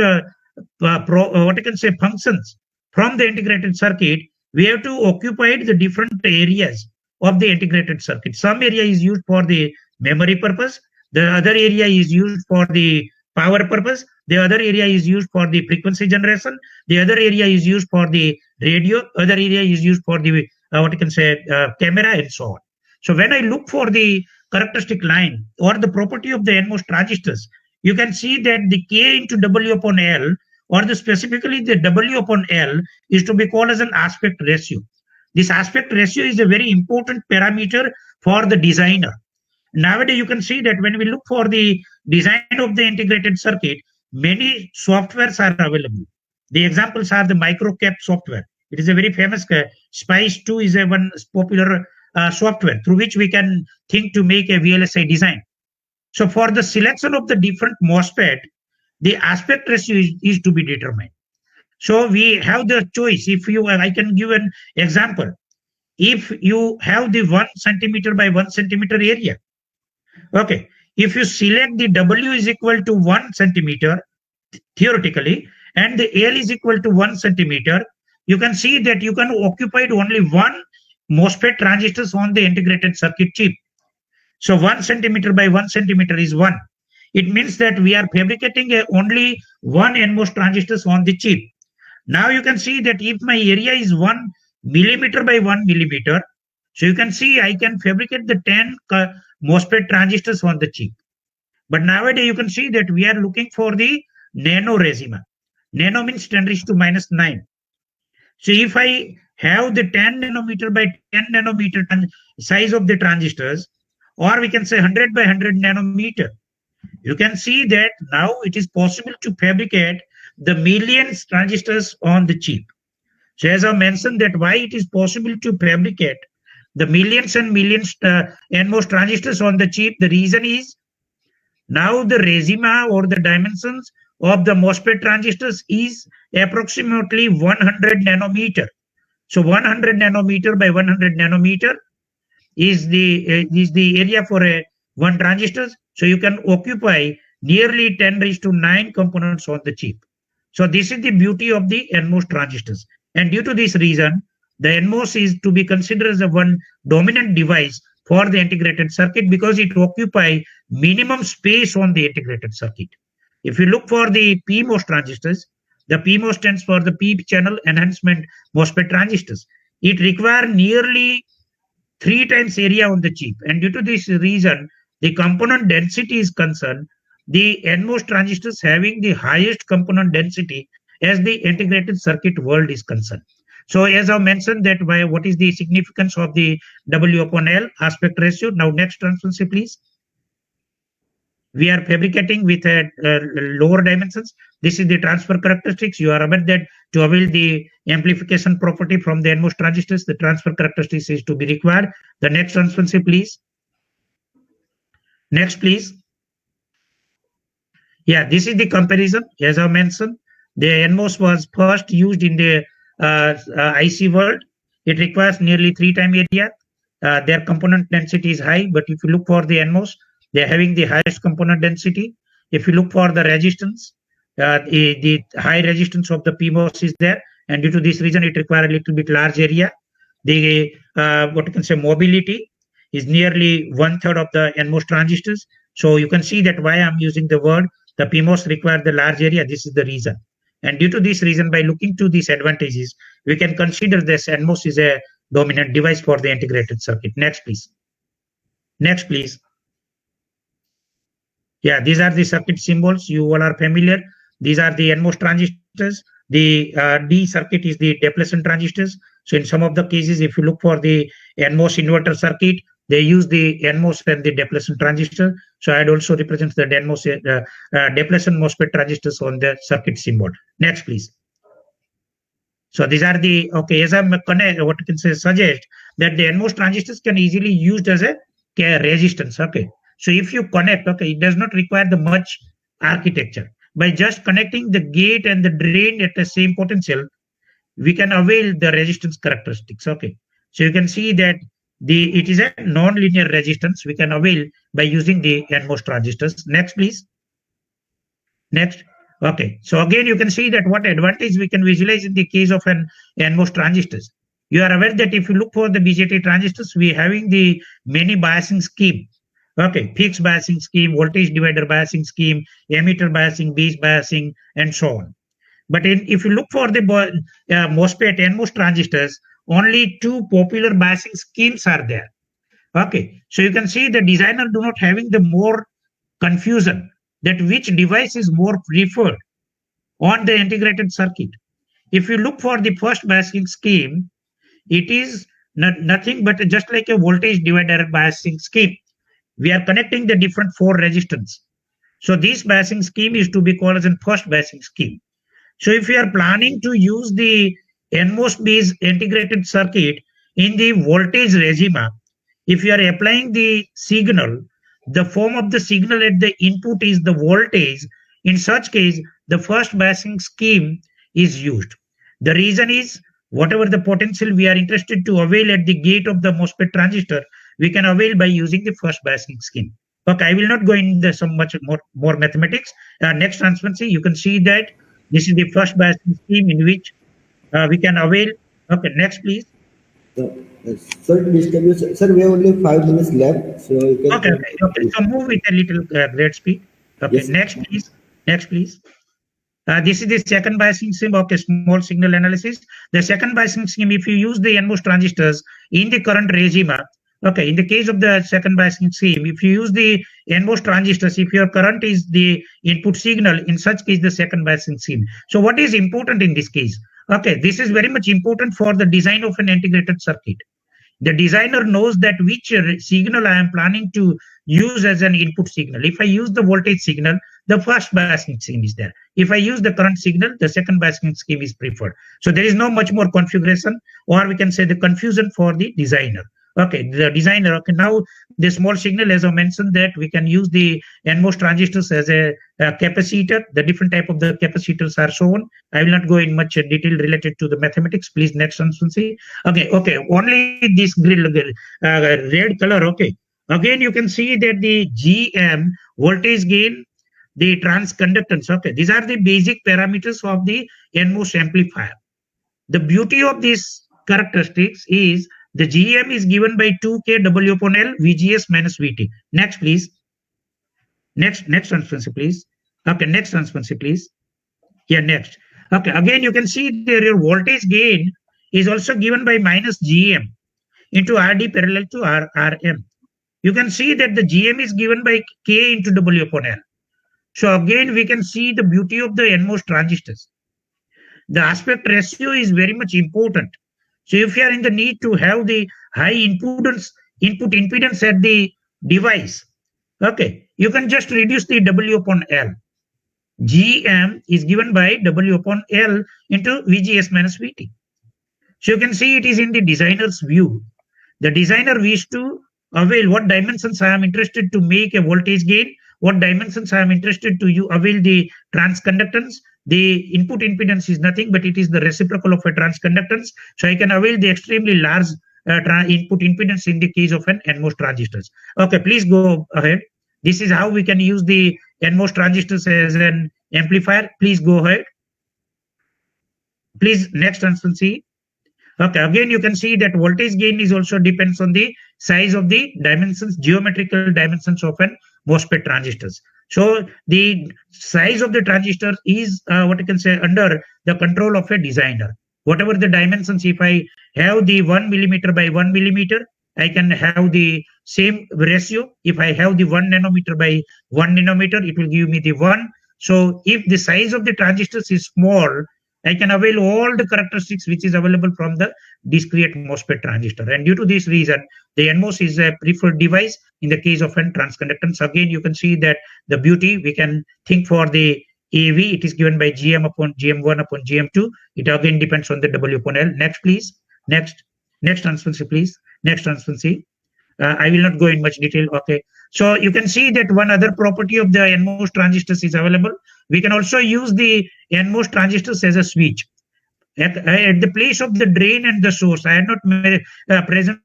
what I can say functions from the integrated circuit, we have to occupy the different areas of the integrated circuit. Some area is used for the memory purpose. The other area is used for the power purpose. The other area is used for the frequency generation. The other area is used for the radio. Other area is used for the what I can say camera and so on. So when I look for the characteristic line or the property of the NMOS transistors, you can see that the K into W upon L, or specifically the W upon L, is to be called as an aspect ratio. This aspect ratio is a very important parameter for the designer. Nowadays, you can see that when we look for the design of the integrated circuit, many softwares are available. The examples are the MicroCap software. It is a very famous, SPICE 2 is a one popular software through which we can think to make a VLSI design. So for the selection of the different MOSFET, the aspect ratio is to be determined. So we have the choice. If you, I can give an example. If you have the 1 centimeter by 1 centimeter area, okay, if you select the W is equal to 1 centimeter, theoretically, and the L is equal to 1 centimeter, you can see that you can occupy only one MOSFET transistors on the integrated circuit chip. So 1 centimeter by 1 centimeter is 1. It means that we are fabricating only one NMOS transistors on the chip. Now you can see that if my area is 1 millimeter by 1 millimeter, so you can see I can fabricate the 10 MOSFET transistors on the chip. But nowadays you can see that we are looking for the nano resima. Nano means 10 raised to minus 9. So if I have the 10 nanometer by 10 nanometer size of the transistors, or we can say 100 by 100 nanometer, you can see that now it is possible to fabricate the millions transistors on the chip. So as I mentioned that why it is possible to fabricate the millions and millions NMOS transistors on the chip, the reason is now the resima or the dimensions of the MOSFET transistors is approximately 100 nanometer. So 100 nanometer by 100 nanometer is the area for a one transistors. So you can occupy nearly 10 raised to 9 components on the chip. So this is the beauty of the NMOS transistors. And due to this reason, the NMOS is to be considered as a one dominant device for the integrated circuit because it occupies minimum space on the integrated circuit. If you look for the PMOS transistors, the PMOS stands for the P channel enhancement MOSFET transistors. It requires nearly 3 times area on the chip. And due to this reason, the component density is concerned, the NMOS transistors having the highest component density as the integrated circuit world is concerned. So as I mentioned that what is the significance of the W upon L aspect ratio. Now next transparency please. We are fabricating with lower dimensions. This is the transfer characteristics. You are aware that to avail the amplification property from the NMOS transistors, the transfer characteristics is to be required. The next transparency please. Next please. Yeah, this is the comparison. As I mentioned, the NMOS was first used in the IC world. It requires nearly 3 times area. Their component density is high, but if you look for the NMOS, they are having the highest component density. If you look for the resistance, the high resistance of the PMOS is there, and due to this reason, it requires a little bit large area. The what you can say mobility is nearly 1/3 of the NMOS transistors. So you can see that why I'm using the word the PMOS require the large area. This is the reason. And due to this reason, by looking to these advantages, we can consider this NMOS is a dominant device for the integrated circuit. Next, please. Next, please. Yeah, these are the circuit symbols. You all are familiar. These are the NMOS transistors. The D circuit is the depletion transistors. So in some of the cases, if you look for the NMOS inverter circuit, they use the NMOS and the depletion transistor. So I'd also represent the NMOS depletion MOSFET transistors on the circuit symbol. Next, please. So these are the, okay, as I'm what you can say, suggest that the NMOS transistors can easily used as a resistance, okay. So if you connect, okay, it does not require the much architecture. By just connecting the gate and the drain at the same potential, we can avail the resistance characteristics. Okay, so you can see that it is a non-linear resistance we can avail by using the NMOS transistors. Next, please. Next. Okay, so again you can see that what advantage we can visualize in the case of an NMOS transistors. You are aware that if you look for the BJT transistors, we are having the many biasing scheme. Okay, fixed biasing scheme, voltage divider biasing scheme, emitter biasing, base biasing, and so on. But if you look for the MOSFET NMOS transistors, only two popular biasing schemes are there. Okay, so you can see the designer do not having the more confusion that which device is more preferred on the integrated circuit. If you look for the first biasing scheme, it is nothing but just like a voltage divider biasing scheme. We are connecting the different 4 resistors. So this biasing scheme is to be called as a first biasing scheme. So if you are planning to use the NMOS based integrated circuit in the voltage regime, if you are applying the signal, the form of the signal at the input is the voltage. In such case, the first biasing scheme is used. The reason is whatever the potential we are interested to avail at the gate of the MOSFET transistor, we can avail by using the first biasing scheme. Okay, I will not go into some much more mathematics. Next transparency, you can see that this is the first biasing scheme in which we can avail. Okay, next please. Sorry to disturb you, sir. We have only 5 minutes left, so you can. Okay. So move with a little great speed. Okay, yes. Next please. Next please. This is the second biasing scheme. Okay, small signal analysis. The second biasing scheme, if you use the NMOS transistors in the current regime, okay, in the case of the second biasing scheme, if you use the NMOS transistors, if your current is the input signal, in such case, the second biasing scheme. So what is important in this case? Okay, this is very much important for the design of an integrated circuit. The designer knows that which signal I am planning to use as an input signal. If I use the voltage signal, the first biasing scheme is there. If I use the current signal, the second biasing scheme is preferred. So there is no much more configuration, or we can say the confusion for the designer. Okay, the designer. Okay, now the small signal, as I mentioned, that we can use the NMOS transistors as a capacitor. The different type of the capacitors are shown. I will not go in much detail related to the mathematics. Please next one, see. Okay. Only this red color. Okay. Again, you can see that the GM voltage gain, the transconductance. Okay, these are the basic parameters of the NMOS amplifier. The beauty of these characteristics is the GM is given by 2K W upon L VGS minus VT. Next, please. Next transparency, please. Okay, next transparency, please. Here, next. Okay, again, you can see there your voltage gain is also given by minus GM into RD parallel to RM. You can see that the GM is given by K into W upon L. So again, we can see the beauty of the NMOS transistors. The aspect ratio is very much important. So if you are in the need to have the high input impedance at the device, okay, you can just reduce the W upon L. GM is given by W upon L into VGS minus VT. So you can see it is in the designer's view. The designer wishes to avail what dimensions I am interested to make a voltage gain, what dimensions I am interested to avail the transconductance. The input impedance is nothing, but it is the reciprocal of a transconductance. So I can avail the extremely large input impedance in the case of an NMOS transistors. Okay, please go ahead. This is how we can use the NMOS transistors as an amplifier. Please go ahead. Please, next transparency. Okay, again, you can see that voltage gain is also depends on the size of the dimensions, geometrical dimensions of an MOSFET transistors. So the size of the transistor is what I can say under the control of a designer. Whatever the dimensions, if I have the 1 millimeter by 1 millimeter, I can have the same ratio. If I have the 1 nanometer by 1 nanometer, it will give me the 1. So if the size of the transistors is small, I can avail all the characteristics which is available from the discrete MOSFET transistor. And due to this reason, the NMOS is a preferred device in the case of an transconductance. Again, you can see that the beauty, we can think for the AV, it is given by GM upon GM1 upon GM2. It again depends on the W upon L. Next, please. Next transparency, please. Next transparency. I will not go in much detail. Okay. So you can see that one other property of the NMOS transistors is available. We can also use the NMOS transistors as a switch. at the place of the drain and the source, I had not present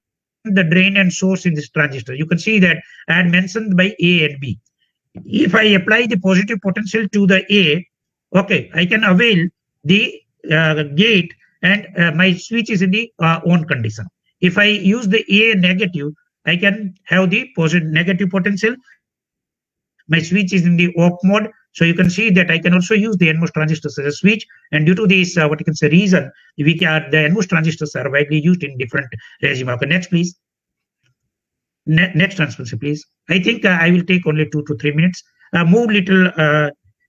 the drain and source in this transistor. You can see that I had mentioned by A and B. If I apply the positive potential to the A, okay, I can avail the gate and my switch is in the on condition. If I use the A negative, I can have the positive negative potential. My switch is in the off mode. So you can see that I can also use the NMOS transistors as a switch. And due to this, what you can say reason, the NMOS transistors are widely used in different regime. Okay, next please. Next transparency, please. I think I will take only 2 to 3 minutes. Move little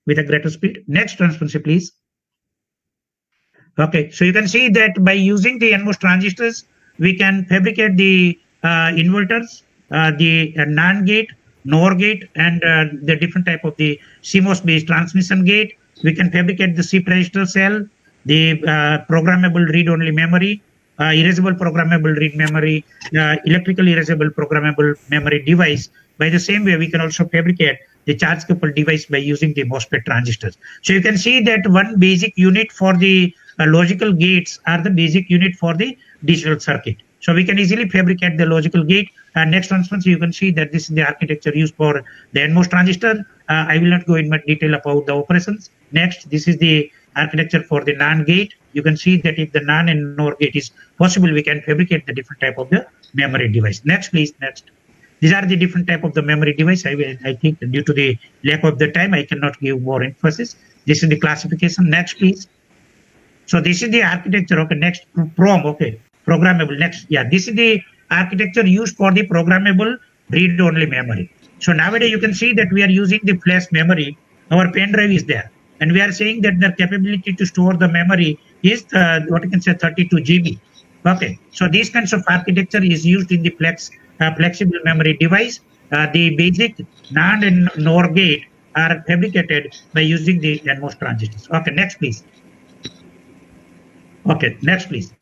with a greater speed. Next transparency, please. Okay, so you can see that by using the NMOS transistors, we can fabricate the inverters, the NAND gate, NOR gate, and the different type of the CMOS-based transmission gate. We can fabricate the SIP register cell, the programmable read-only memory, erasable programmable read memory, electrical erasable programmable memory device. By the same way, we can also fabricate the charge coupled device by using the MOSFET transistors. So you can see that one basic unit for the logical gates are the basic unit for the digital circuit. So we can easily fabricate the logical gate. Next transparency, you can see that this is the architecture used for the NMOS transistor. I will not go in much detail about the operations. Next, this is the architecture for the NAND gate. You can see that if the NAND and NOR gate is possible, we can fabricate the different type of the memory device. Next, please. Next. These are the different type of the memory device. I think due to the lack of the time, I cannot give more emphasis. This is the classification. Next, please. So this is the architecture. Okay. Next, PROM. Okay. Programmable. Next. Yeah. This is the architecture used for the programmable read-only memory. So nowadays you can see that we are using the flash memory. Our pen drive is there. And we are saying that the capability to store the memory is what you can say 32 GB. Okay, so these kinds of architecture is used in the flexible memory device. The basic NAND and NOR gate are fabricated by using the NMOS transistors. Okay, next please. Okay, next please.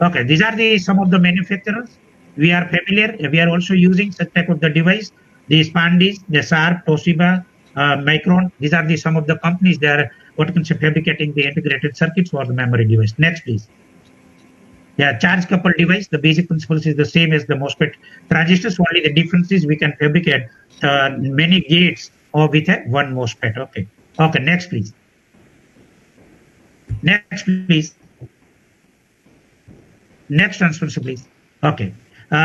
Okay, these are the some of the manufacturers. We are familiar. We are also using such type of the device. The SanDisk, the Sharp, Toshiba, Micron. These are the some of the companies that are what you can say fabricating the integrated circuits for the memory device. Next, please. Yeah, charge coupled device. The basic principles is the same as the MOSFET transistors. Only the difference is we can fabricate many gates or with one MOSFET. Okay. Okay. Next, please. Next, please. Next transparency, please. Okay.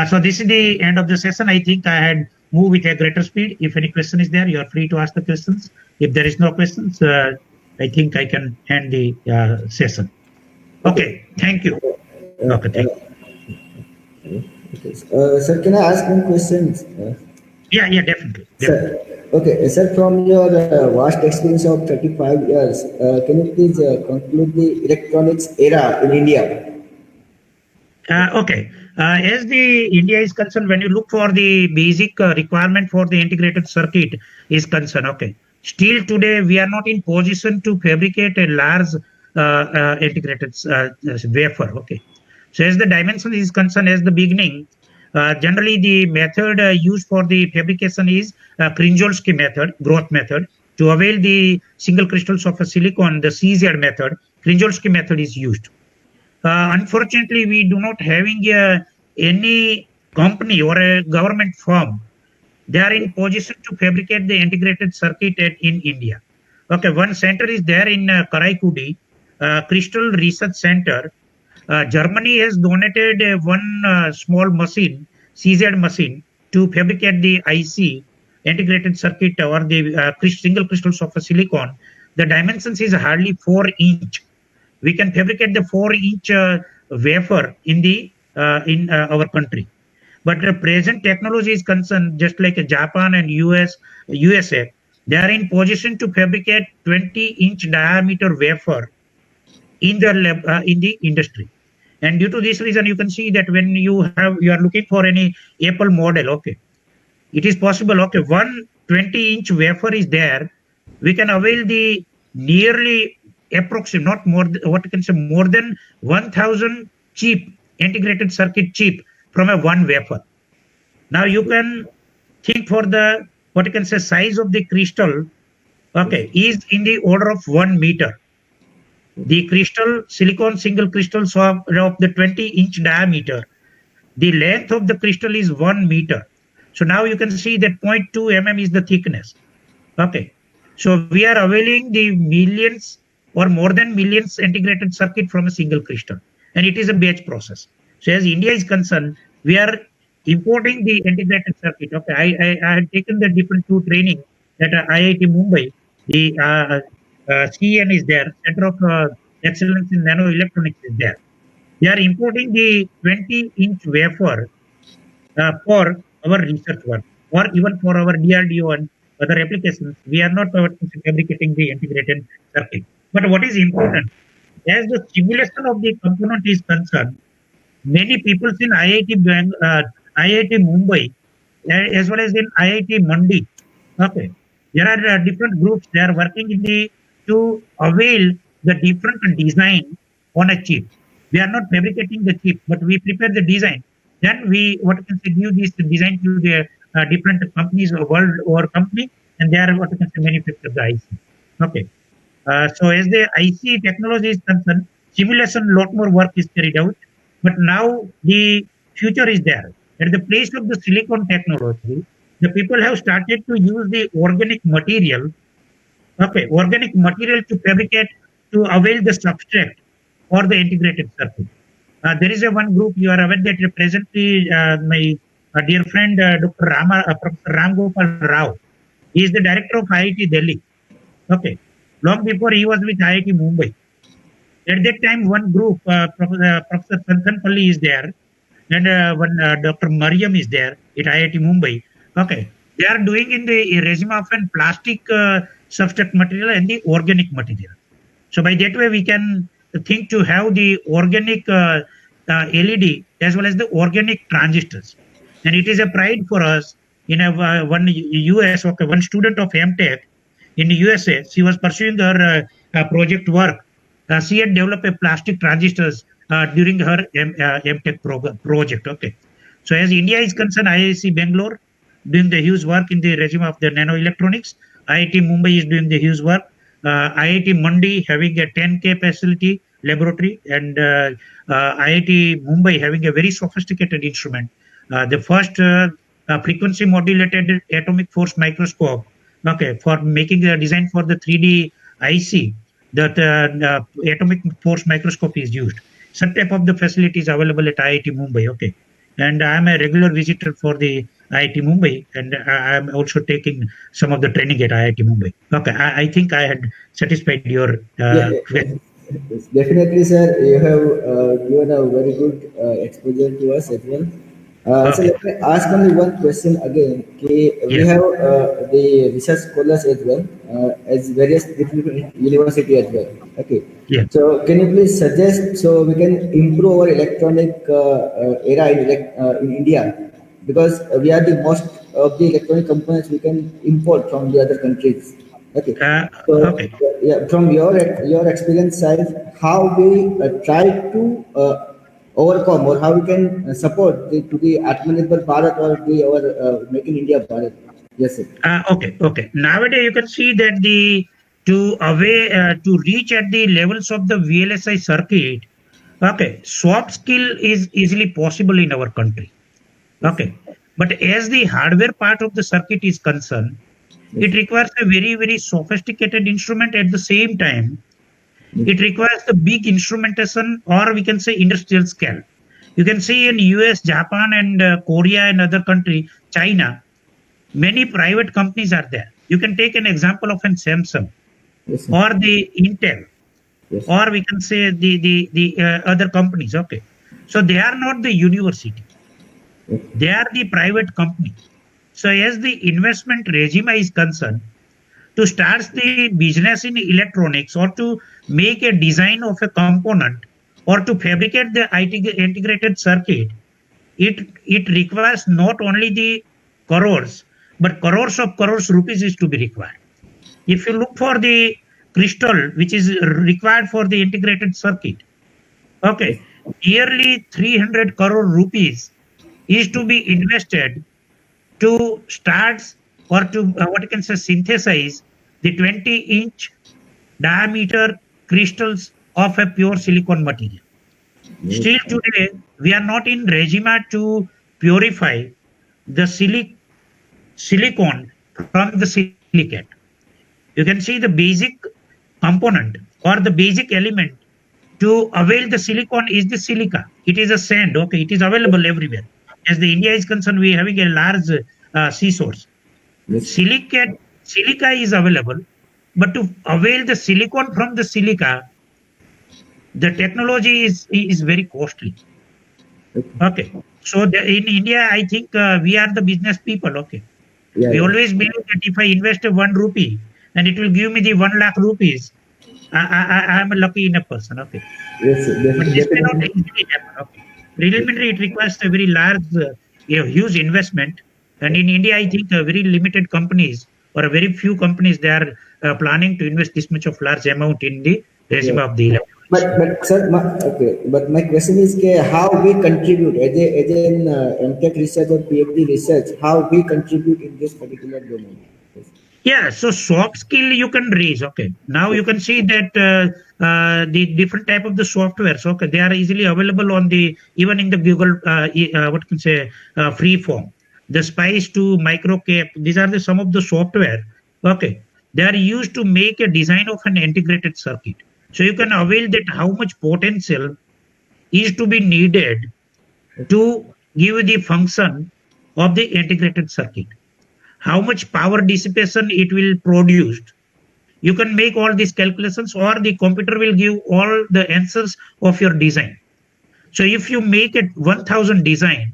So this is the end of the session. I think I had moved with a greater speed. If any question is there, you are free to ask the questions. If there is no questions, I think I can end the session. Okay. Thank you. Okay. Thank you. Okay. Sir, can I ask one question? Yeah, definitely. Sir, okay, sir, from your vast experience of 35 years, can you please conclude the electronics era in India? Okay. As the India is concerned, when you look for the basic requirement for the integrated circuit is concerned, okay. Still today, we are not in position to fabricate a large integrated wafer, okay. So as the dimension is concerned, as the beginning, generally the method used for the fabrication is Krinjolski method, growth method. To avail the single crystals of a silicon, the CZ method, Krinjolski method is used. Unfortunately, we do not having any company or a government firm. They are in position to fabricate the integrated circuit in India. Okay, one center is there in Karaikudi, Crystal Research Center. Germany has donated one small machine, CZ machine, to fabricate the IC, integrated circuit or the single crystals of a silicon. The dimensions is hardly 4 inch. We can fabricate the 4-inch wafer in the in our country, but the present technology is concerned, just like Japan and USA, they are in position to fabricate 20-inch diameter wafer in the industry. And due to this reason, you can see that when you are looking for any Apple model, okay, it is possible. Okay, one 20-inch wafer is there. We can avail the nearly approximate, not more, what you can say, more than 1,000 chip, integrated circuit chip from a one wafer. Now you can think for the, what you can say, size of the crystal, okay, is in the order of 1 meter. The crystal, silicon single crystals of the 20-inch diameter. The length of the crystal is 1 meter. So now you can see that 0.2 mm is the thickness. Okay. So we are availing the millions or more than millions integrated circuit from a single crystal, and it is a batch process. So as India is concerned, we are importing the integrated circuit. Okay, I had taken the different two training at IIT Mumbai. The CEN is there, Center of Excellence in Nano Electronics is there. They are importing the 20-inch wafer for our research work or even for our DRDO and other applications. We are not fabricating the integrated circuit. But what is important, as the simulation of the component is concerned, many people in IIT Mumbai, as well as in IIT Mandi, okay, there are different groups. They are working in the to avail the different design on a chip. We are not fabricating the chip, but we prepare the design. Then we what you can say give this design to the different companies or world or company, and they are what you can say manufacture the IC. Okay. So as the IC technology is concerned, simulation lot more work is carried out, but now the future is there. At the place of the silicon technology, the people have started to use the organic material, okay, organic material to fabricate to avail the substrate or the integrated circuit. There is a one group you are aware that presently my dear friend Dr. Professor Ram Gopal Rao, he is the director of IIT Delhi. Okay, long before he was with IIT Mumbai. At that time, one group, Professor Santanpalli is there, and one Dr. Mariam is there at IIT Mumbai. Okay, they are doing in the resin of and plastic substrate material and the organic material. So by that way, we can think to have the organic LED as well as the organic transistors, and it is a pride for us. In a one US, okay, one student of MTech in the USA, she was pursuing her project work. She had developed a plastic transistors during her MTech project. Okay, so as India is concerned, IIC Bangalore doing the huge work in the regime of the nano electronics. IIT Mumbai is doing the huge work. IIT Mandi having a 10K facility laboratory, and IIT Mumbai having a very sophisticated instrument. The first frequency modulated atomic force microscope, okay, for making a design for the 3D IC, that atomic force microscope is used. Some type of the facilities available at IIT Mumbai, okay. And I am a regular visitor for the IIT Mumbai, and I am also taking some of the training at IIT Mumbai. Okay, I think I had satisfied your question. Yes, definitely, sir. You have given a very good exposure to us as well. So Okay, let me ask only one question again. Okay, we yes, have the research scholars as well as various different university as well. Okay, yes. so can you please suggest so we can improve our electronic era in India, because we are the most of the electronic components we can import from the other countries. Okay. Uh, So, okay. yeah, from your experience side, how we try to overcome or how we can support to the Atmanirbhar Bharat or the our Make in India Bharat. Yes, sir. Okay. Nowadays, you can see that the to reach at the levels of the VLSI circuit. Okay, soft skill is easily possible in our country. Yes, sir. Okay, but as the hardware part of the circuit is concerned, Yes, it sir. requires a very sophisticated instrument. At the same time, Yes, it requires the big instrumentation, or we can say industrial scale. You can see in US, Japan, and Korea and other country, China, many private companies are there. You can take an example of an Samsung yes, sir. or the Intel, Yes, or we can say the other companies. Okay, so they are not the university; yes, they are the private company. So as the investment regime is concerned, to start the business in electronics or to make a design of a component or to fabricate the IT integrated circuit, it requires not only the crores, but crores rupees is to be required. If you look for the crystal which is required for the integrated circuit, yes, okay, nearly 300 crore rupees is to be invested to start or to what you can say synthesize the 20-inch diameter crystals of a pure silicon material. Still today, we are not in regime to purify the silicon from the silicate. You can see the basic component or the basic element to avail the silicon is the silica. It is a sand. Okay, it is available everywhere. As the India is concerned, we are having a large sea source. Yes. Silica is available, but to avail the silicon from the silica, the technology is very costly. Okay, so in India, I think we are the business people. Okay, Yeah, we yeah. always believe that if I invest 1 rupee and it will give me the 1 lakh rupees, I am a lucky enough person. Okay, Yes, but this may not definitely. easily happen. Okay, preliminary it requires a very large, huge investment, and in India, I think very limited companies or a very few companies they are planning to invest this much of large amount in the Yeah. regime of the electronics. But sir, okay. But my question is, how we contribute as an MTech research or PhD research, how we contribute in this particular domain? Yes. Yeah, so soft skill you can raise. Okay, now you can see that the different type of the softwares. Okay, they are easily available on the even in the Google what can say free form. The Spice to MicroCap. These are the some of the software. Okay, they are used to make a design of an integrated circuit. So you can avail that how much potential is to be needed to give the function of the integrated circuit, how much power dissipation it will produce. You can make all these calculations or the computer will give all the answers of your design. So if you make it 1000 design,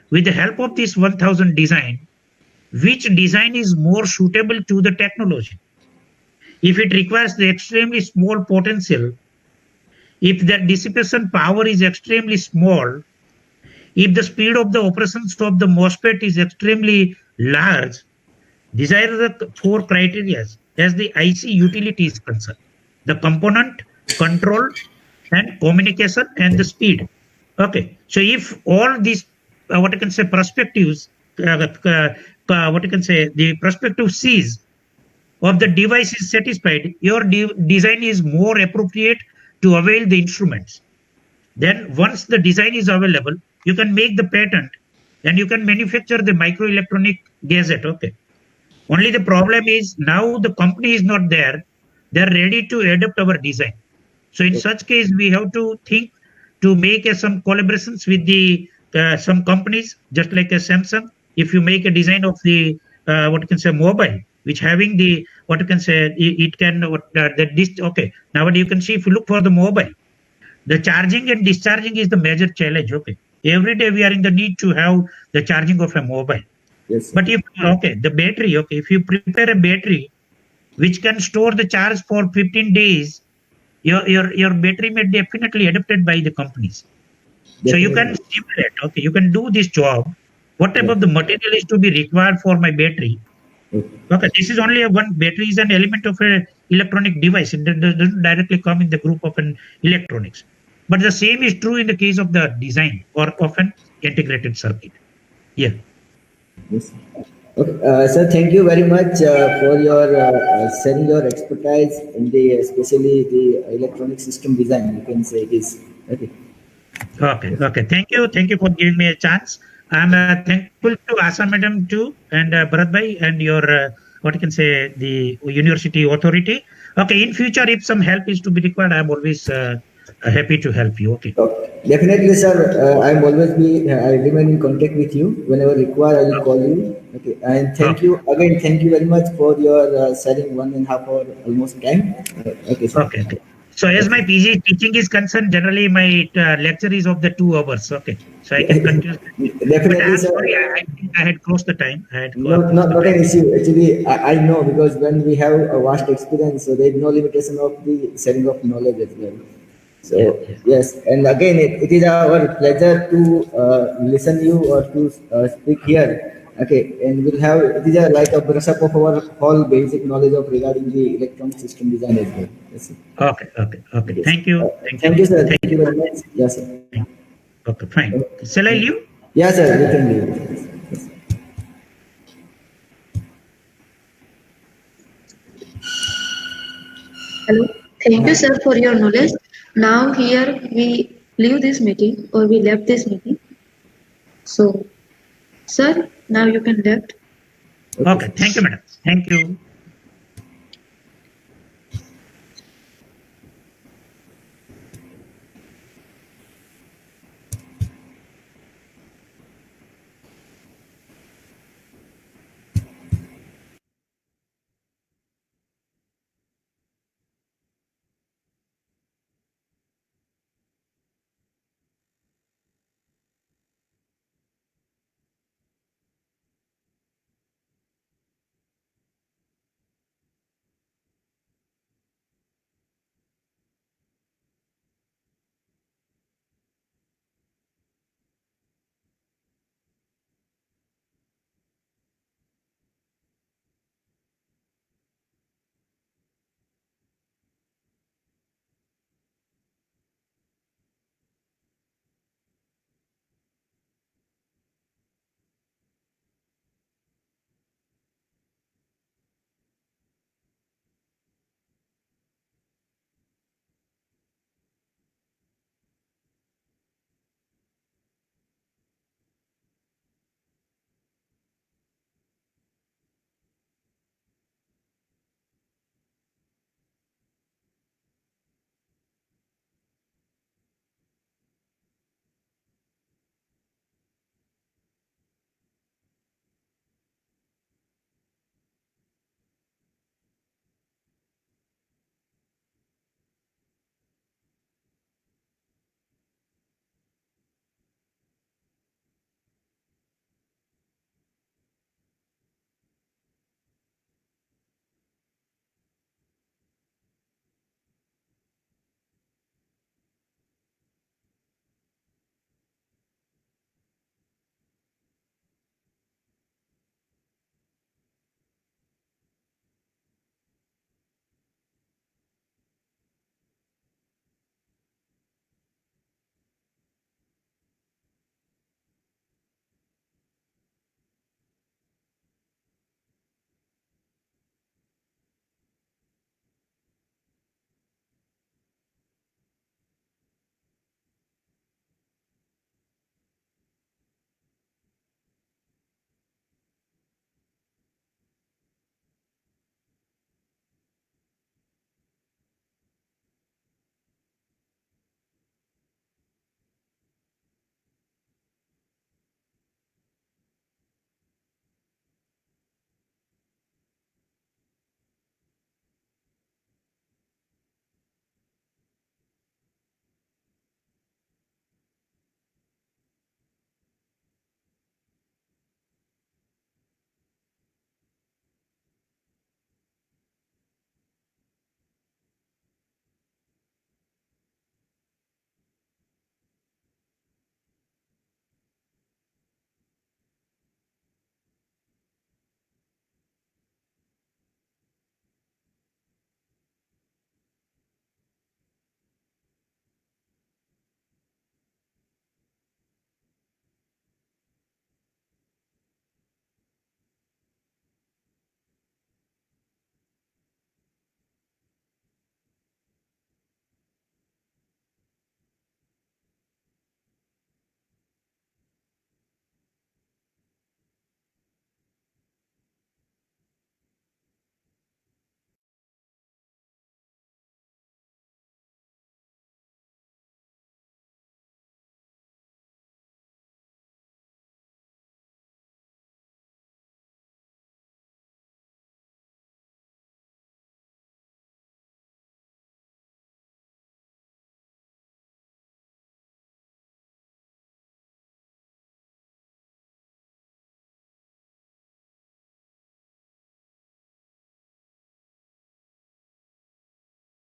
with the help of this 1000 design, which design is more suitable to the technology? If it requires the extremely small potential, if the dissipation power is extremely small, if the speed of the operations of the MOSFET is extremely large, these are the four criteria as the IC utility is concerned: the component, control, and communication, and the speed. Okay, so if all these what I can say perspectives, what I can say the perspective C's of the device is satisfied, your design is more appropriate to avail the instruments. Then once the design is available, you can make the patent and you can manufacture the microelectronic gadget. Okay. Only the problem is now the company is not there. They're ready to adopt our design. So in such case, we have to think to make some collaborations with the some companies, just like a Samsung. If you make a design of the what you can say mobile, which having the what you can say it can that this okay. Nowadays you can see if you look for the mobile, the charging and discharging is the major challenge. Okay, every day we are in the need to have the charging of a mobile. Yes, sir. But if okay, the battery, okay, if you prepare a battery which can store the charge for 15 days, your battery may definitely adopted by the companies. So you can Definitely. simulate, okay, you can do this job. What type Yeah. of the material is to be required for my battery? Okay. Okay, this is only a one battery is an element of a electronic device. It doesn't directly come in the group of an electronics. But the same is true in the case of the design or of an integrated circuit. Yeah. Yes. Okay, sir, thank you very much for your sharing your expertise in the especially the electronic system design. You can say this. Okay. Okay, Yes. okay. Thank you for giving me a chance. I'm thankful to Asa Madam too, and Bharat Bhai and your what you can say the university authority. Okay, in future if some help is to be required, I'm always happy to help you. Okay. Okay. Definitely, sir. I'm always be. I remain in contact with you. Whenever required, I will call you. Okay. And thank Okay. you again. Thank you very much for your sharing 1.5 hour almost time. Okay, sir. Okay. Okay. So as my Okay. PG teaching is concerned, generally my lecture is of the 2 hours. Okay. So I can continue. But Definitely, I'm sir. sorry, I think I had closed the time. I had No, closed the not time. an issue. Actually, I know because when we have a vast experience, so there is no limitation of the sharing of knowledge as well. Yeah. So Yeah. yes, and again, it is our pleasure to listen you or to speak here. Okay, and we'll have it is like a brush up of our whole basic knowledge of regarding the electronic system design as well. Yes, sir. Okay. Okay. Okay. Yes. Thank you. Thank you. Thank you, sir. Thank Thank you. you very much. Yes, sir. Okay. Fine. Shall I leave? Yeah, sir. You can leave. Yes. Hello. Thank you, sir, for your knowledge. Now here we leave this meeting, or we left this meeting. So, sir, now you can left. Okay, thank you, madam. Thank you.